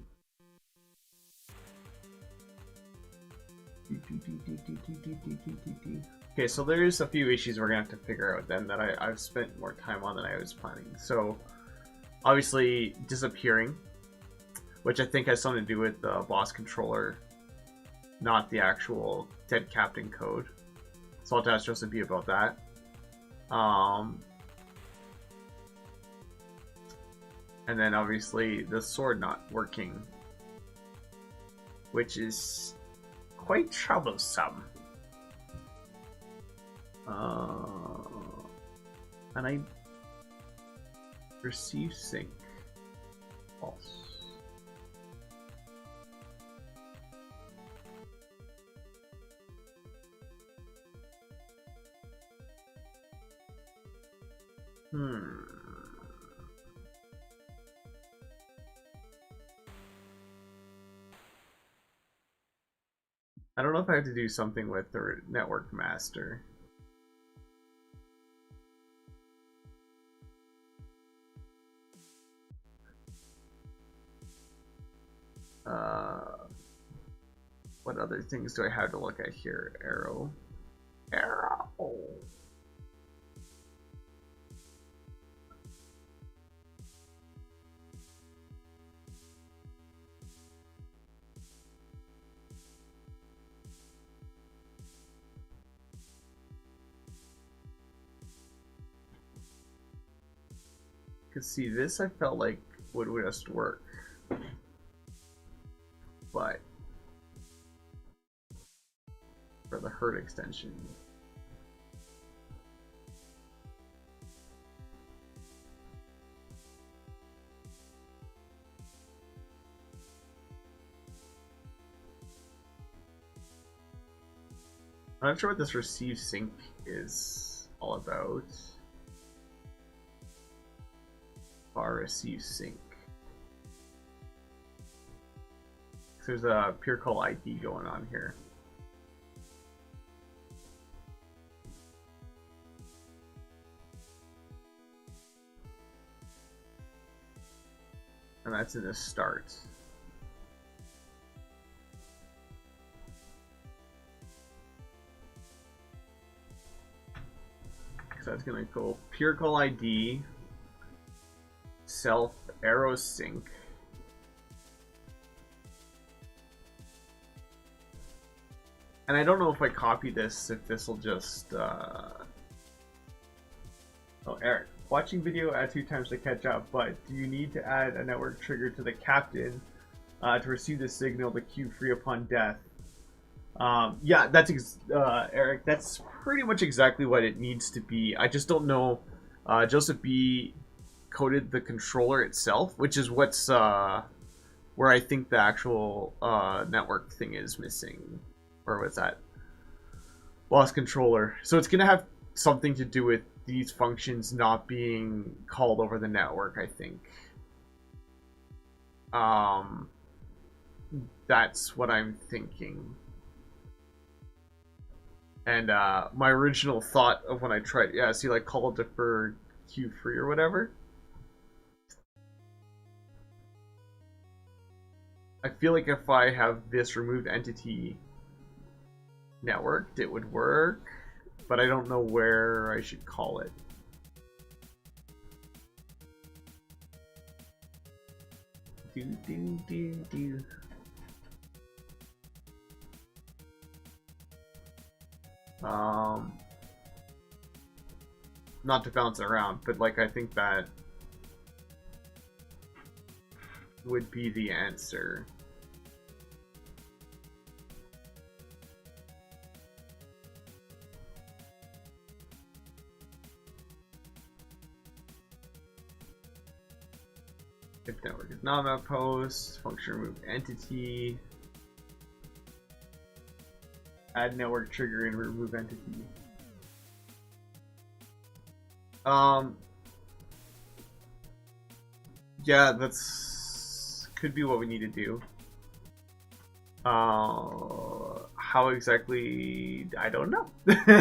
Okay, so there's a few issues we're gonna have to figure out then that I've spent more time on than I was planning. So obviously disappearing, which I think has something to do with the boss controller, not the actual dead captain code. So I'll test just to be about that. And then obviously the sword not working, which is quite troublesome. And I receive sync. False. I don't know if I have to do something with the network master. What other things do I have to look at here? Arrow. Cause see, this I felt like would just work, but for the herd extension. I'm not sure what this receive sync is all about. Bar receive sync. So there's a pure call ID going on here. And that's in the start. So that's gonna go pure call ID, self arrow sync. And I don't know if I copy this, if this will just oh, Eric, watching video add 2 times to catch up, but do you need to add a network trigger to the captain to receive the signal to queue free upon death? Yeah, that's Eric, that's pretty much exactly what it needs to be. I just don't know. Joseph B coded the controller itself, which is what's where I think the actual network thing is missing. Or what's that? Lost controller. So it's gonna have something to do with these functions not being called over the network, I think. That's what I'm thinking. And my original thought of when I tried, yeah, see, like call deferred queue free or whatever. I feel like if I have this removed entity networked, it would work, but I don't know where I should call it. Not to bounce it around, but like I think that would be the answer. If network is not outpost, function remove entity, add network trigger and remove entity. Yeah, that's could be what we need to do. How exactly? I don't know. Because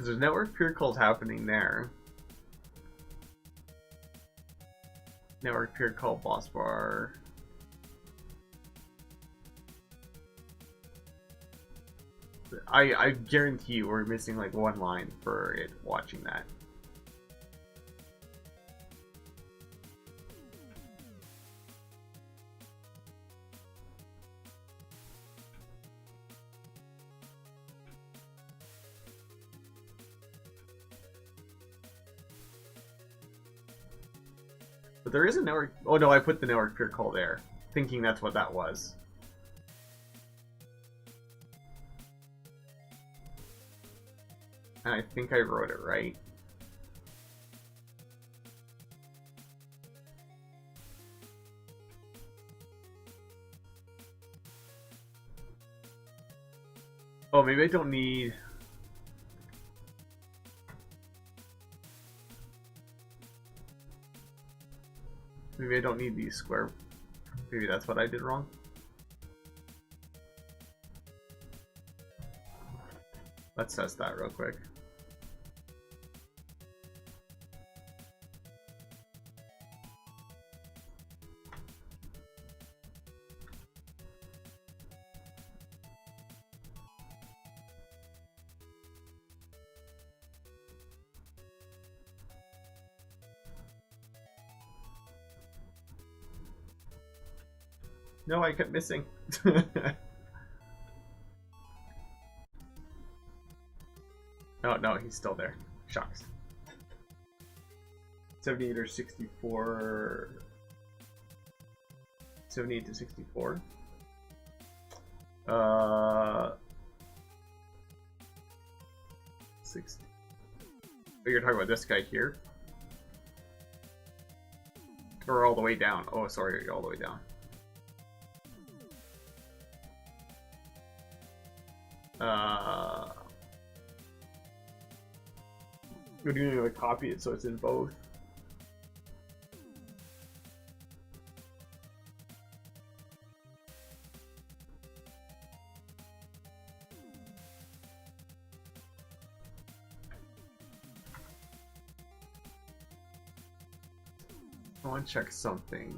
there's network pure calls happening there. Network pure call boss bar. I guarantee you we're missing like one line for it watching that. But there is a network. Oh no, I put the network pure call there, thinking that's what that was. And I think I wrote it right. Oh, maybe I don't need... Maybe I don't need these square... Maybe that's what I did wrong. Let's test that real quick. No, I kept missing. Oh, no, he's still there. Shucks. 78 or 64. 78 to 64. 60. Oh, you're talking about this guy here? Or all the way down? Oh, sorry, all the way down. We're doing a copy it so it's in both. I want to check something.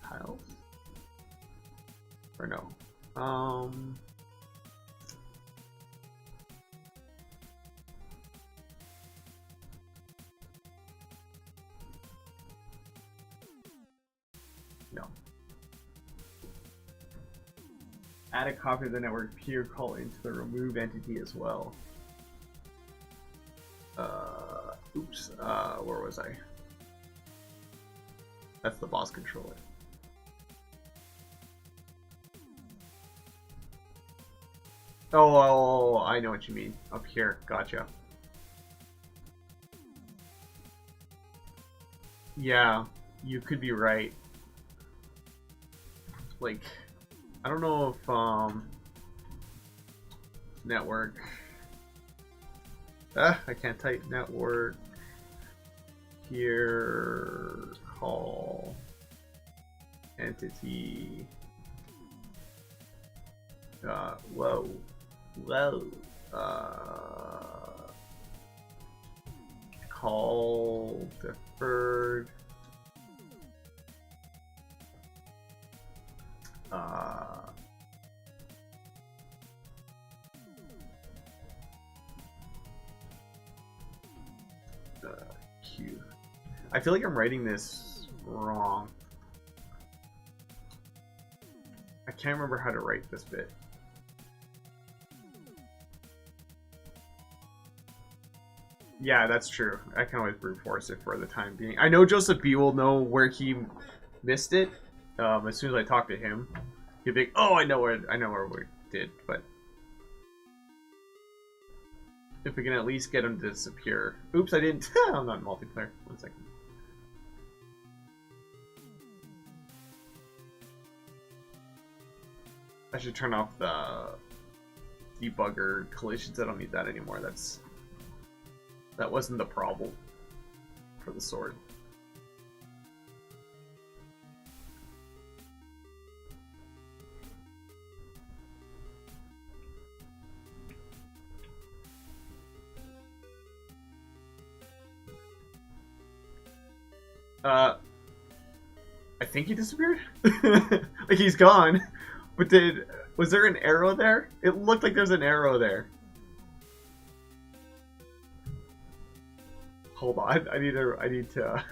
Tiles? Or no? No. Add a copy of the network peer call into the remove entity as well. Oops. Where was I? That's the boss controller. Oh, I know what you mean. Up here. Gotcha. Yeah, you could be right. Like, I don't know if, network. I can't type network. Here, call entity. Whoa. Call deferred. Q. I feel like I'm writing this wrong. I can't remember how to write this bit. Yeah, that's true. I can always brute force it for the time being. I know Joseph B will know where he missed it. As soon as I talk to him, he'll be like, "Oh, I know where we did." But if we can at least get him to disappear. Oops, I didn't. I'm not in multiplayer. 1 second. I should turn off the debugger collisions. I don't need that anymore. That wasn't the problem for the sword. I think he disappeared. Like he's gone. But was there an arrow there? It looked like there's an arrow there. Hold on, I need to.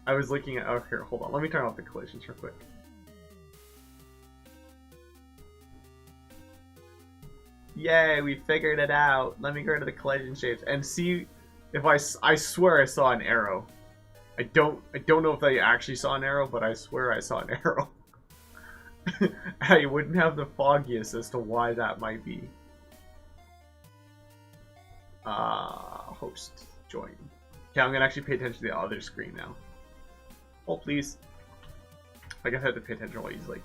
I was looking at. Oh, here, hold on. Let me turn off the collisions real quick. Yay, we figured it out. Let me go to the collision shapes and see if I swear I saw an arrow. I don't know if I actually saw an arrow, but I swear I saw an arrow. I wouldn't have the foggiest as to why that might be. Host join. Okay, I'm gonna actually pay attention to the other screen now. Oh, please. I guess I have to pay attention while he's like.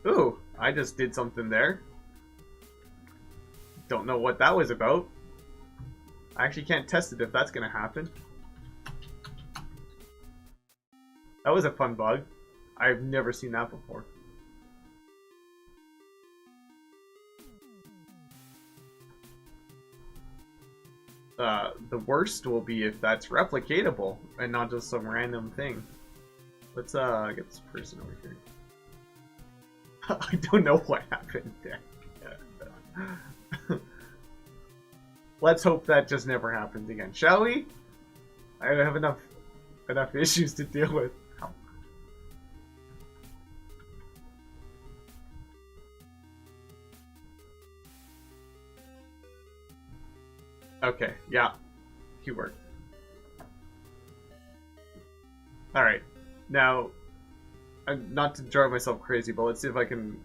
Ooh, I just did something there. Don't know what that was about. I actually can't test it if that's gonna happen. That was a fun bug. I've never seen that before. the worst will be if that's replicatable and not just some random thing. Let's get this person over here. I don't know what happened there. Let's hope that just never happens again, shall we? I have enough issues to deal with. Okay, yeah, he worked. Alright, now, not to drive myself crazy, but let's see if I can...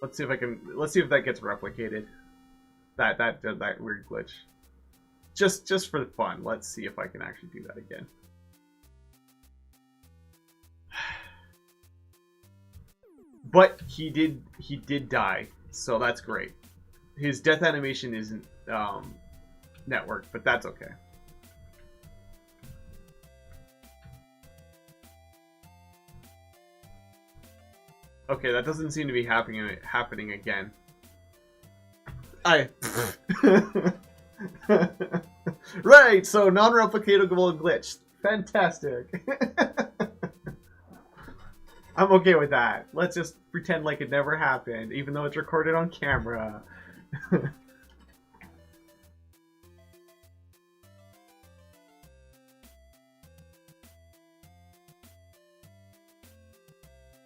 Let's see if that gets replicated. That weird glitch. Just for fun, let's see if I can actually do that again. But he did die, so that's great. His death animation isn't networked, but that's okay. Okay, that doesn't seem to be happening again. Right, so non-replicatable glitch. Fantastic. I'm okay with that. Let's just pretend like it never happened, even though it's recorded on camera.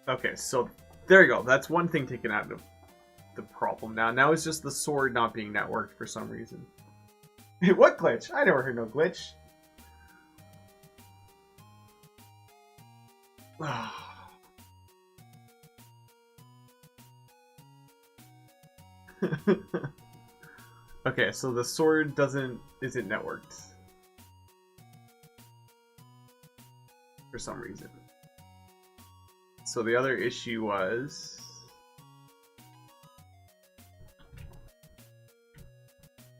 Okay, so there you go. That's one thing taken out of the problem now. Now it's just the sword not being networked for some reason. What glitch? I never heard no glitch. Okay, so the sword isn't networked for some reason. So the other issue was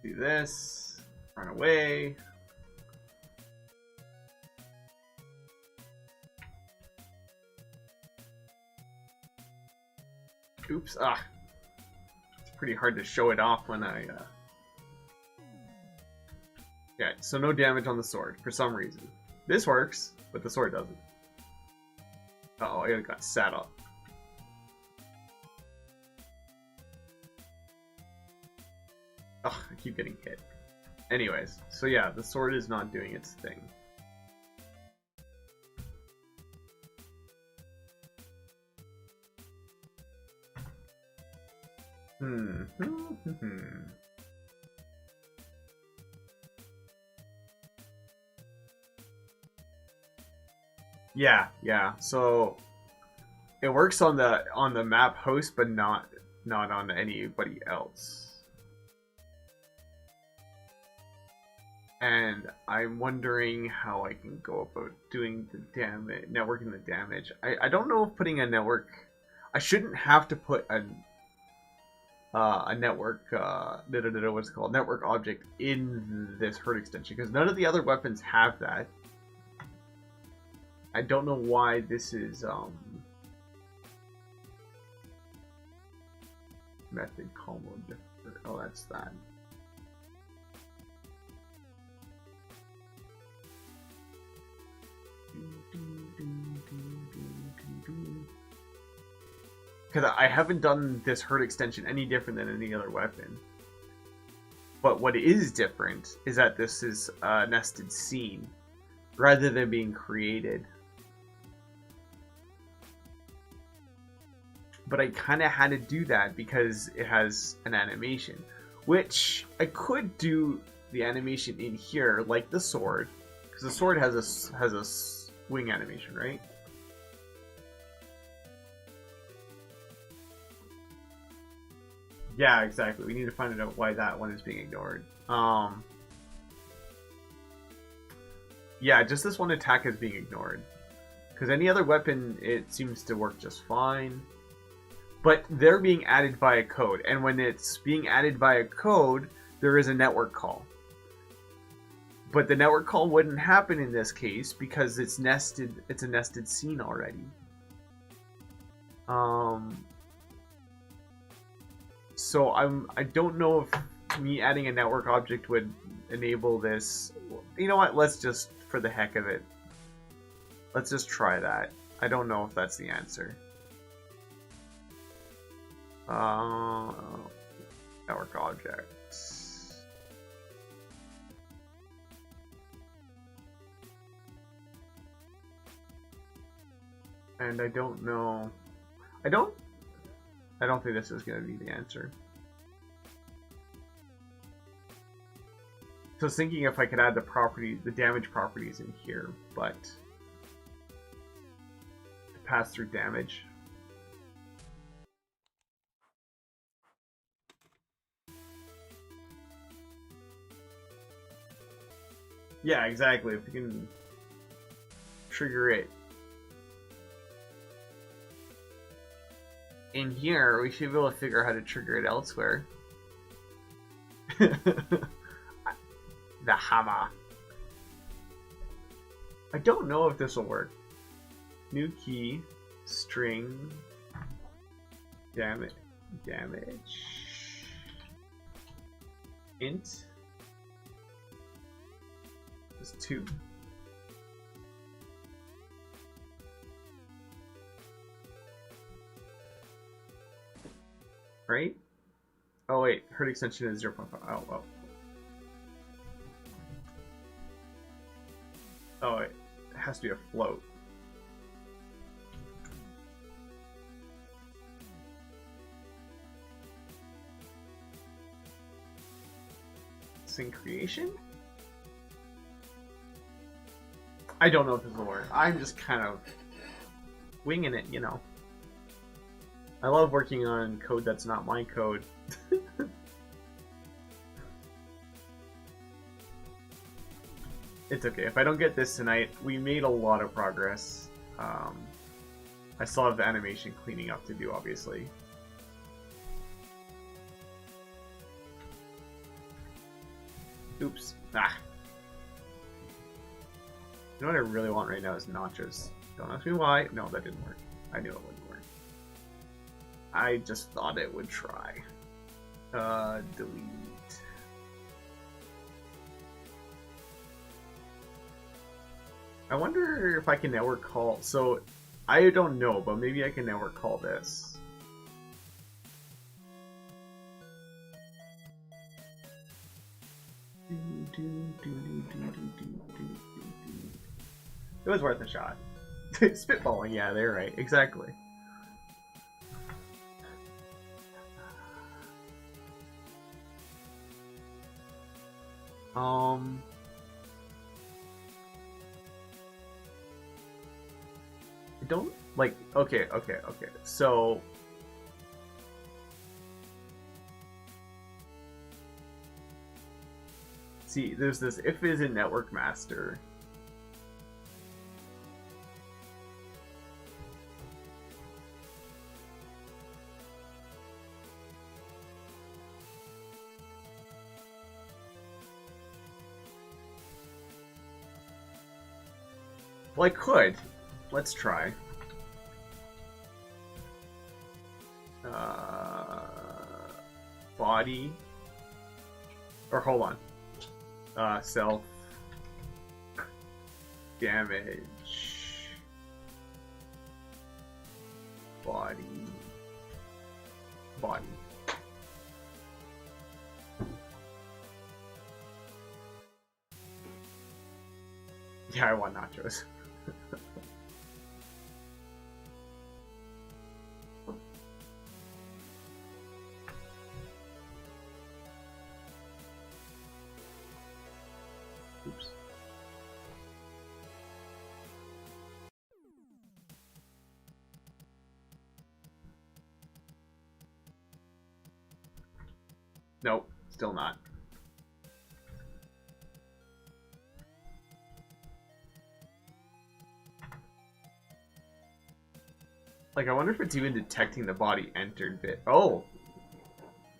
do this, run away. Oops, it's pretty hard to show it off when I, Yeah, so no damage on the sword, for some reason. This works, but the sword doesn't. Uh-oh, I got sat up. Ugh, I keep getting hit. Anyways, so yeah, the sword is not doing its thing. Yeah. So it works on the map host, but not on anybody else. And I'm wondering how I can go about doing the damage, networking the damage. I don't know if putting a network. I shouldn't have to put a network what's it called, network object in this hurt extension, because none of the other weapons have that. I don't know why this is method combo different. Oh, that's that. Because I haven't done this hurt extension any different than any other weapon. But what is different is that this is a nested scene rather than being created. But I kind of had to do that because it has an animation, which I could do the animation in here like the sword, because the sword has a swing animation, right? Yeah, exactly. We need to find out why that one is being ignored. Yeah, just this one attack is being ignored. Because any other weapon, it seems to work just fine. But they're being added by a code. And when it's being added by a code, there is a network call. But the network call wouldn't happen in this case because it's nested. It's a nested scene already. So I don't know if me adding a network object would enable this. You know what? Let's just, for the heck of it, let's just try that. I don't know if that's the answer. Network objects. And I don't know. I don't think this is going to be the answer. So I was thinking if I could add the damage properties in here, but to pass through damage. Yeah, exactly. If you can trigger it in here, we should be able to figure out how to trigger it elsewhere. The hammer. I don't know if this will work. New key, string, damage, int. Is 2. Right? Oh wait, hurt extension is 0.5. Oh well. Oh, it has to be a float. Sing creation? I don't know if this will work. I'm just kind of winging it, you know. I love working on code that's not my code. It's okay. If I don't get this tonight, we made a lot of progress. I still have the animation cleaning up to do, obviously. Oops. Ah. You know what I really want right now is nachos. Don't ask me why. No, that didn't work. I knew it wouldn't work. I just thought it would try. Delete. I wonder if I can network call. So, I don't know, but maybe I can network call this. It was worth a shot. Spitballing, yeah, they're right. Exactly. I don't like. Okay. So. See, there's this if is in network master. Well, I could. Let's try. Body. Or hold on. Self. Damage. Body. Yeah, I want nachos. Oops. Nope, still not. Like, I wonder if it's even detecting the body entered bit. Oh!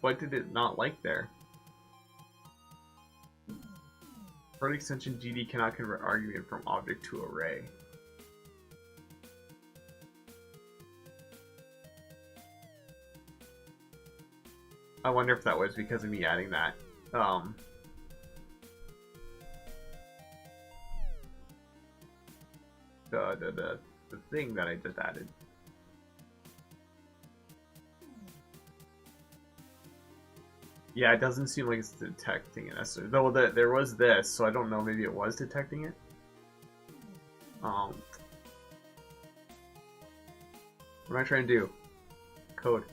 What did it not like there? For extension, GD cannot convert argument from object to array. I wonder if that was because of me adding that. The thing that I just added. Yeah, it doesn't seem like it's detecting it. Though there was this, so I don't know. Maybe it was detecting it. What am I trying to do? Code.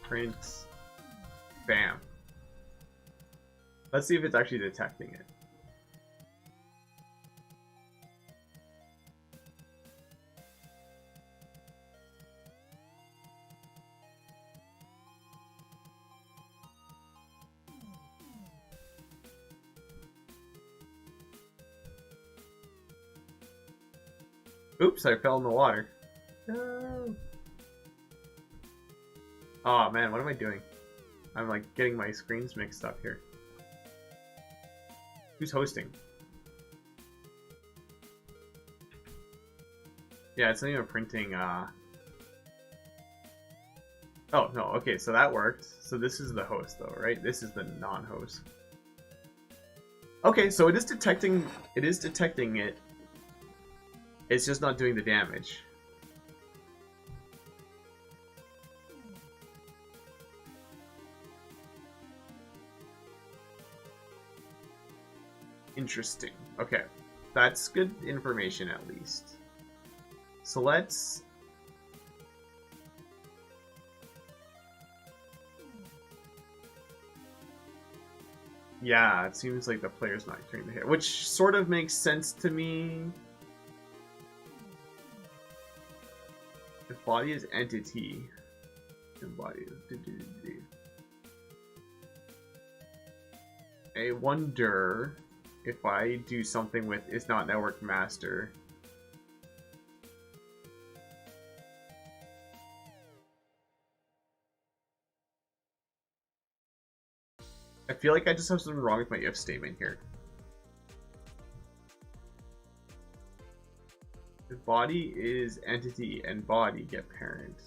Print. Bam. Let's see if it's actually detecting it. Oops, I fell in the water. No. Oh man, what am I doing? I'm like getting my screens mixed up here. Who's hosting? Yeah, it's not even printing, Oh, no, okay, so that worked. So this is the host though, right? This is the non-host. Okay, so it is detecting it. It's just not doing the damage. Interesting. Okay. That's good information at least. So let's... Yeah, it seems like the player's not trying to hit, which sort of makes sense to me. If body is entity, and body is... I wonder if I do something with is not network master. I feel like I just have something wrong with my if statement here. If body is entity and body get parent.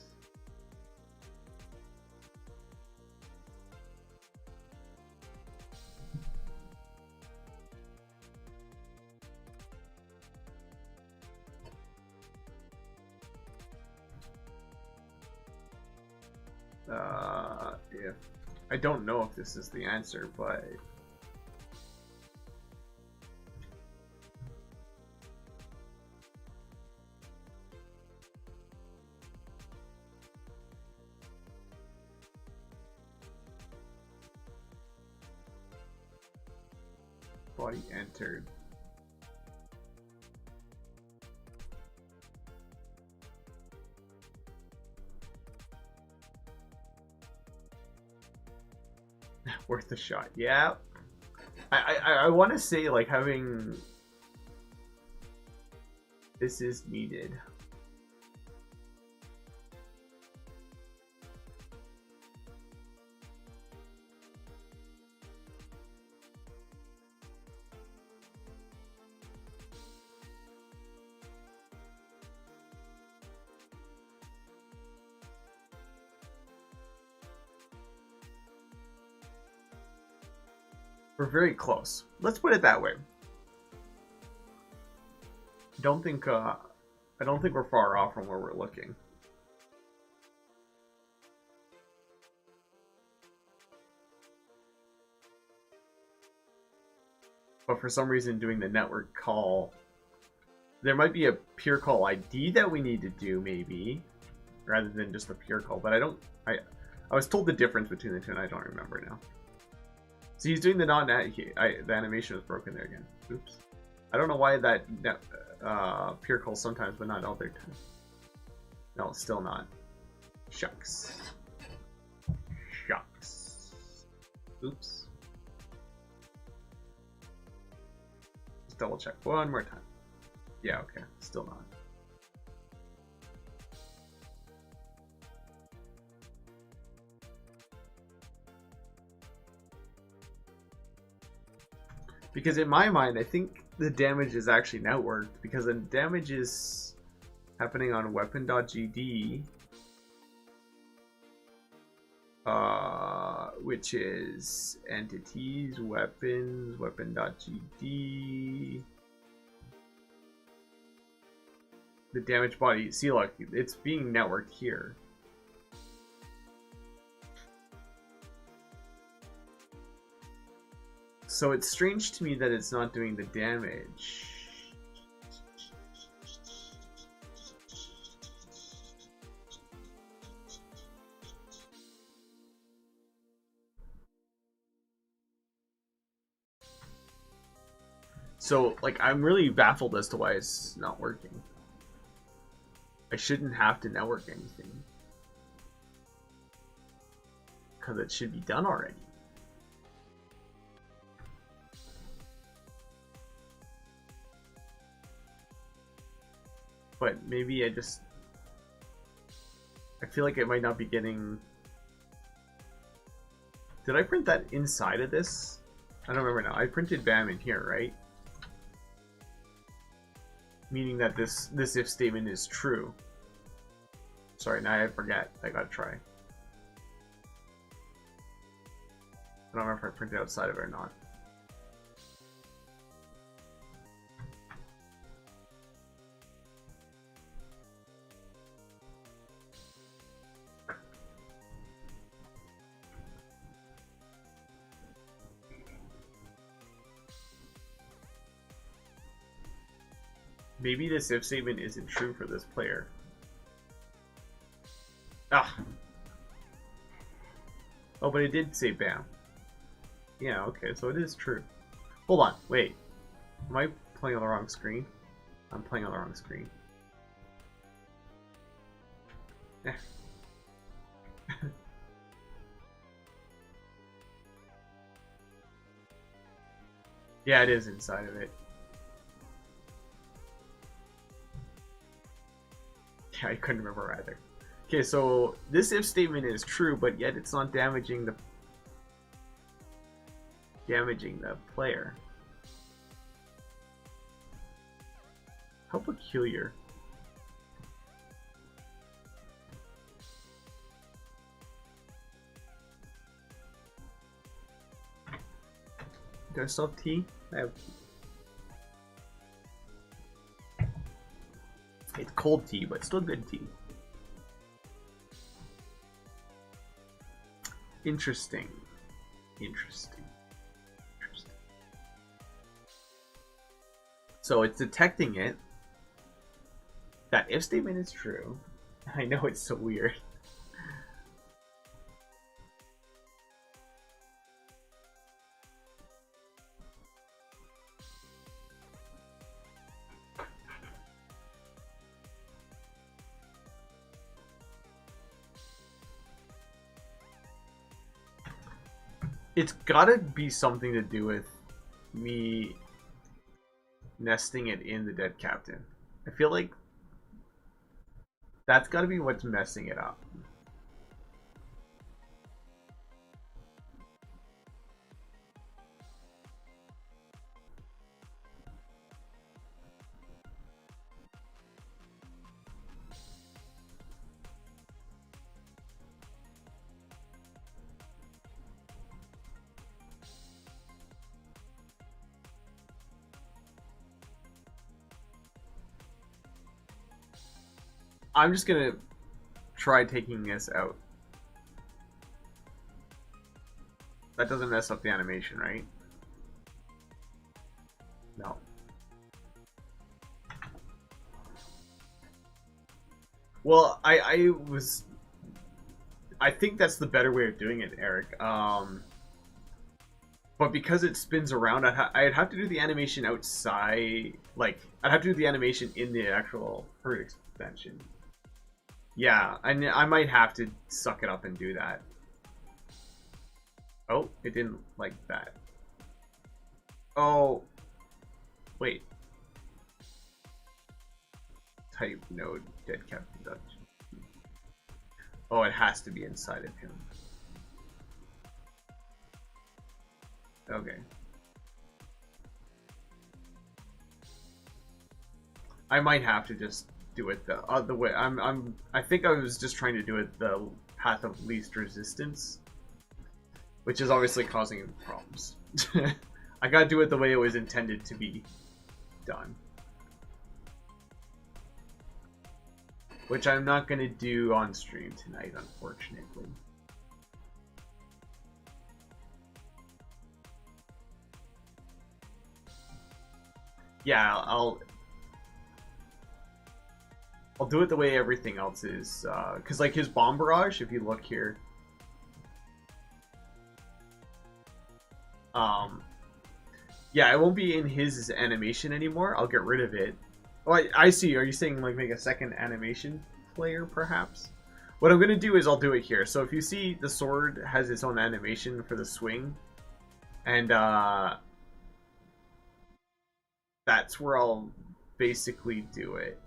If I don't know if this is the answer, but body entered. Worth a shot. Yeah. I want to say like having this is needed. We're very close. Let's put it that way. I don't think we're far off from where we're looking. But for some reason doing the network call, there might be a pure call ID that we need to do maybe, rather than just a pure call, but I was told the difference between the two and I don't remember now. So he's doing the the animation was broken there again. Oops. I don't know why that pure call sometimes, but not other times. No, still not. Shucks. Shucks. Oops. Just double check one more time. Yeah, okay. Still not. Because in my mind, I think the damage is actually networked, because the damage is happening on weapon.gd, which is entities, weapons, weapon.gd, the damage body. See, look, it's being networked here. So it's strange to me that it's not doing the damage. So, like, I'm really baffled as to why it's not working. I shouldn't have to network anything, because it should be done already. But maybe I feel like it might not be getting... Did I print that inside of this? I don't remember now. I printed BAM in here, right? Meaning that this if statement is true. Sorry, now I forget. I gotta try. I don't know if I printed outside of it or not. Maybe this if statement isn't true for this player. Ah. Oh, but it did say BAM. Yeah, okay, so it is true. Hold on, wait. Am I playing on the wrong screen? I'm playing on the wrong screen. Eh. Yeah, it is inside of it. Yeah, I couldn't remember either. Okay, so this if statement is true, but yet it's not damaging the player. How peculiar. Do I still have tea? I have tea. It's cold tea, but still good tea. Interesting. Interesting. Interesting. So it's detecting it. That if statement is true. I know it's so weird. It's gotta be something to do with me nesting it in the dead captain. I feel like that's gotta be what's messing it up. I'm just gonna try taking this out. That doesn't mess up the animation, right? No. Well, I think that's the better way of doing it, Eric. But because it spins around, I'd have to do the animation outside. Like, I'd have to do the animation in the actual herd extension. Yeah, I might have to suck it up and do that. Oh, it didn't like that. Oh, wait. Type node dead captain Dutch. Oh, it has to be inside of him. Okay. I might have to just do it the other way. I think I was just trying to do it the path of least resistance, which is obviously causing problems. I gotta do it the way it was intended to be done. Which I'm not gonna do on stream tonight, unfortunately. Yeah, I'll do it the way everything else is, because like his bomb barrage, if you look here, yeah, it won't be in his animation anymore. I'll get rid of it. Oh, I see. Are you saying like make a second animation player, perhaps? What I'm gonna do is I'll do it here. So if you see the sword has its own animation for the swing, and that's where I'll basically do it.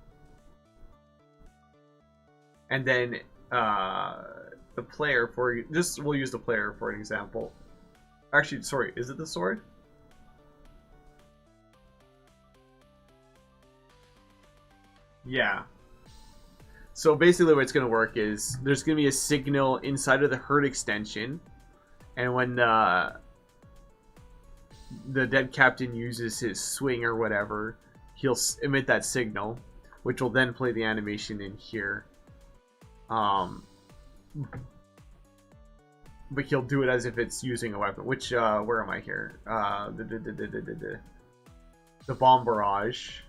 And then the player for just we'll use the player for an example. Actually, sorry, is it the sword? Yeah. So basically what's going to work is there's going to be a signal inside of the herd extension, and when the dead captain uses his swing or whatever, he'll emit that signal, which will then play the animation in here. But he'll do it as if it's using a weapon, which, where am I here? The bomb barrage.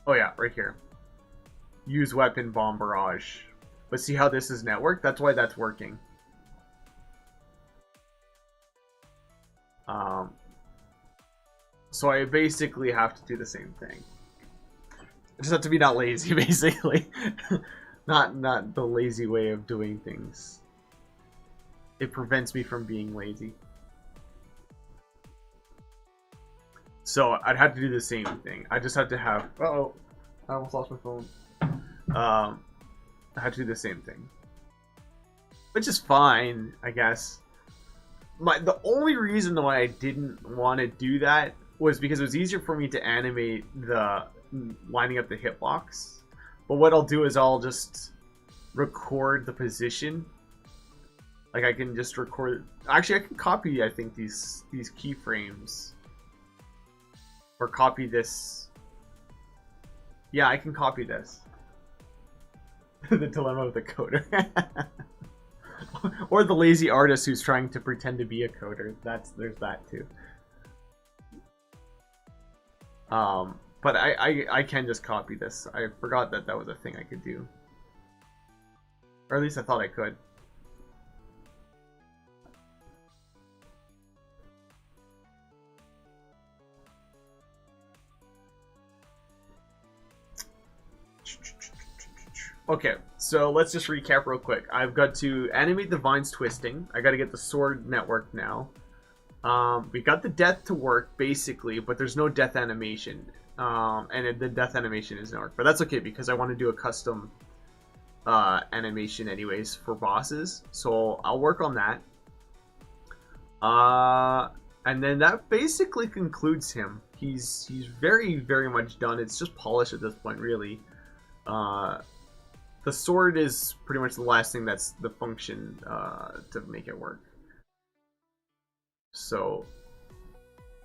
Oh yeah, right here. Use weapon bomb barrage. But see how this is networked? That's why that's working. So I basically have to do the same thing. I just have to be not lazy, basically. not the lazy way of doing things. It prevents me from being lazy. So I'd have to do the same thing. I just have to have... Uh-oh. I almost lost my phone. I had to do the same thing. Which is fine, I guess. The only reason why I didn't want to do that was because it was easier for me to animate the lining up the hitbox. But what I'll do is I'll just record the position. Like I can just record... Actually, I can copy, I think, these keyframes. Or copy this. Yeah, I can copy this. The dilemma of the coder. Or the lazy artist who's trying to pretend to be a coder. There's that too. But I can just copy this. I forgot that was a thing I could do. Or at least I thought I could. Okay, so let's just recap real quick. I've got to animate the vines twisting. I got to get the sword networked now. We got the death to work, basically, but there's no death animation. And the death animation isn't work. But that's okay, because I want to do a custom animation anyways for bosses. So I'll work on that. And then that basically concludes him. He's very, very much done. It's just polish at this point, really. The sword is pretty much the last thing that's the function to make it work. So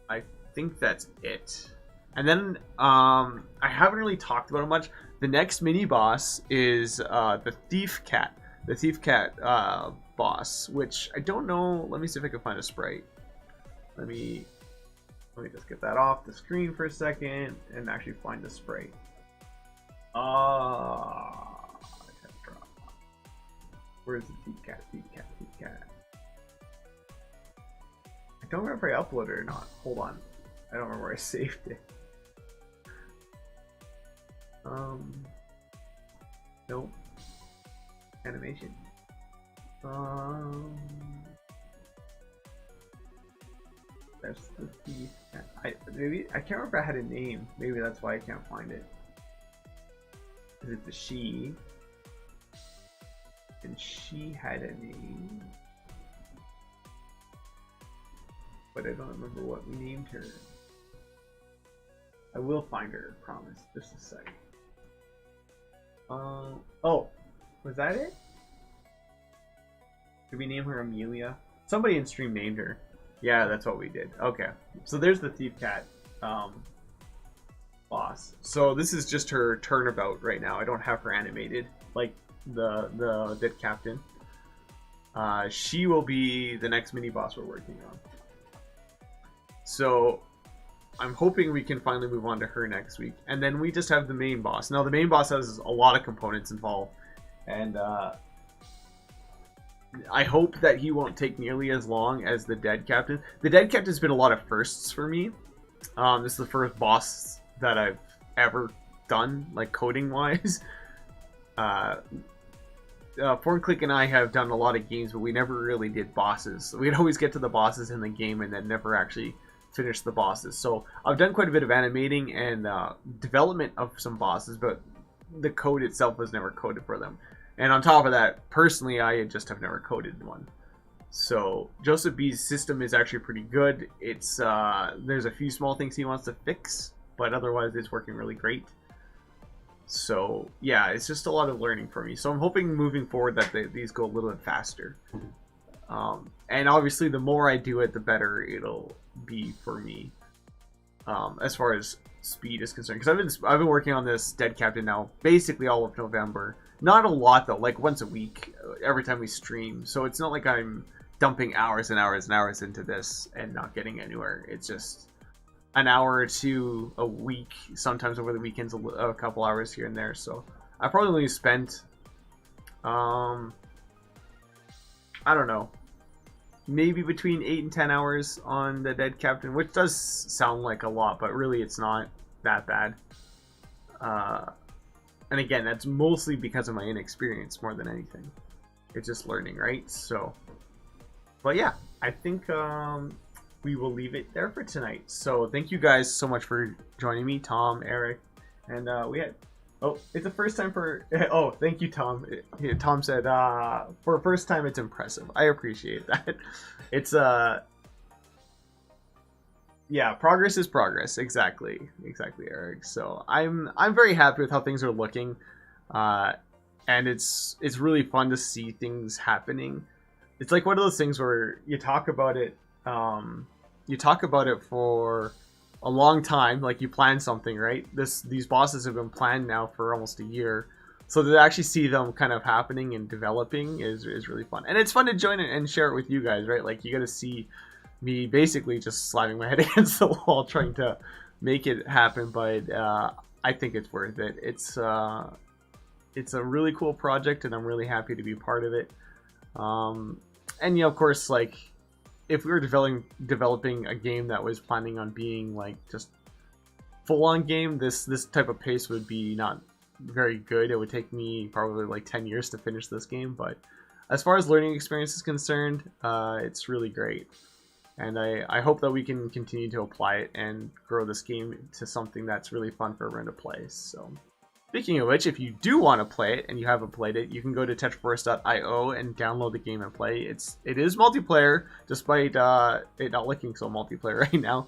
I think that's it. And then I haven't really talked about it much. The next mini boss is the Thief Cat. The Thief Cat boss, which I don't know. Let me see if I can find a sprite. Let me just get that off the screen for a second and actually find the sprite. Where's the Thief Cat? Thief Cat, Thief Cat. I don't remember if I uploaded it or not. Hold on. I don't remember where I saved it. Nope. Animation. There's the Thief Cat. I can't remember if I had a name. Maybe that's why I can't find it. Is it the she? And she had a name, but I don't remember what we named her. I will find her, I promise. Just a sec. Oh, was that it? Did we name her Amelia? Somebody in stream named her. Yeah, that's what we did. Okay, so there's the Thief Cat boss. So this is just her turnabout right now. I don't have her animated like the dead captain. She will be the next mini boss we're working on. So I'm hoping we can finally move on to her next week, and then we just have the main boss. Now the main boss has a lot of components involved, and I hope that he won't take nearly as long as the Dead Captain. The Dead Captain's been a lot of firsts for me. This is the first boss that I've ever done, like coding-wise. Click and I have done a lot of games, but we never really did bosses. So we'd always get to the bosses in the game and then never actually finish the bosses. So I've done quite a bit of animating and development of some bosses, but the code itself was never coded for them. And on top of that, personally, I just have never coded one. So Joseph B's system is actually pretty good. It's there's a few small things he wants to fix, but otherwise it's working really great. So yeah, it's just a lot of learning for me. So I'm hoping moving forward that these go a little bit faster. And obviously the more I do it, the better it'll be for me. As far as speed is concerned, because I've been working on this Dead Captain now basically all of November. Not a lot though, like once a week, every time we stream. So it's not like I'm dumping hours and hours and hours into this and not getting anywhere. It's just an hour or two a week, sometimes over the weekends a couple hours here and there. So I probably only spent, I don't know, maybe between 8 and 10 hours on the Dead Captain, which does sound like a lot, but really it's not that bad. And again, that's mostly because of my inexperience more than anything. It's just learning, right? So, but yeah, I think we will leave it there for tonight. So thank you guys so much for joining me, Tom, Eric, and we had, oh, it's the first time for, oh, thank you, Tom. Tom said, for a first time, it's impressive. I appreciate that. It's, yeah, progress is progress. Exactly, Eric. So I'm very happy with how things are looking, and it's really fun to see things happening. It's like one of those things where you talk about it, for a long time, like you plan something, right? These bosses have been planned now for almost a year, so to actually see them kind of happening and developing is really fun, and it's fun to join it and share it with you guys, right? Like you got to see me basically just slamming my head against the wall trying to make it happen, but I think it's worth it. It's a really cool project, and I'm really happy to be part of it. And you know, of course, like if we were developing a game that was planning on being like just full-on game, this type of pace would be not very good. It would take me probably like 10 years to finish this game, but as far as learning experience is concerned, it's really great. And I hope that we can continue to apply it and grow this game to something that's really fun for everyone to play. So, speaking of which, if you do want to play it and you haven't played it, you can go to TetraForce.io and download the game and play. It is multiplayer, despite it not looking so multiplayer right now.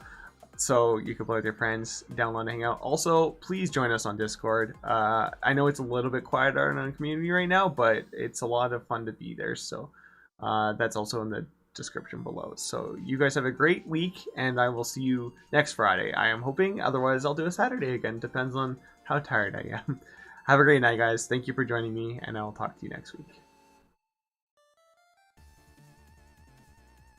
So you can play with your friends, download and hang out. Also, please join us on Discord. I know it's a little bit quieter in our community right now, but it's a lot of fun to be there. So that's also in the description below. So you guys have a great week, and I will see you next Friday. I am hoping, otherwise I'll do a Saturday again. Depends on how tired I am. Have a great night, guys. Thank you for joining me, and I'll talk to you next week.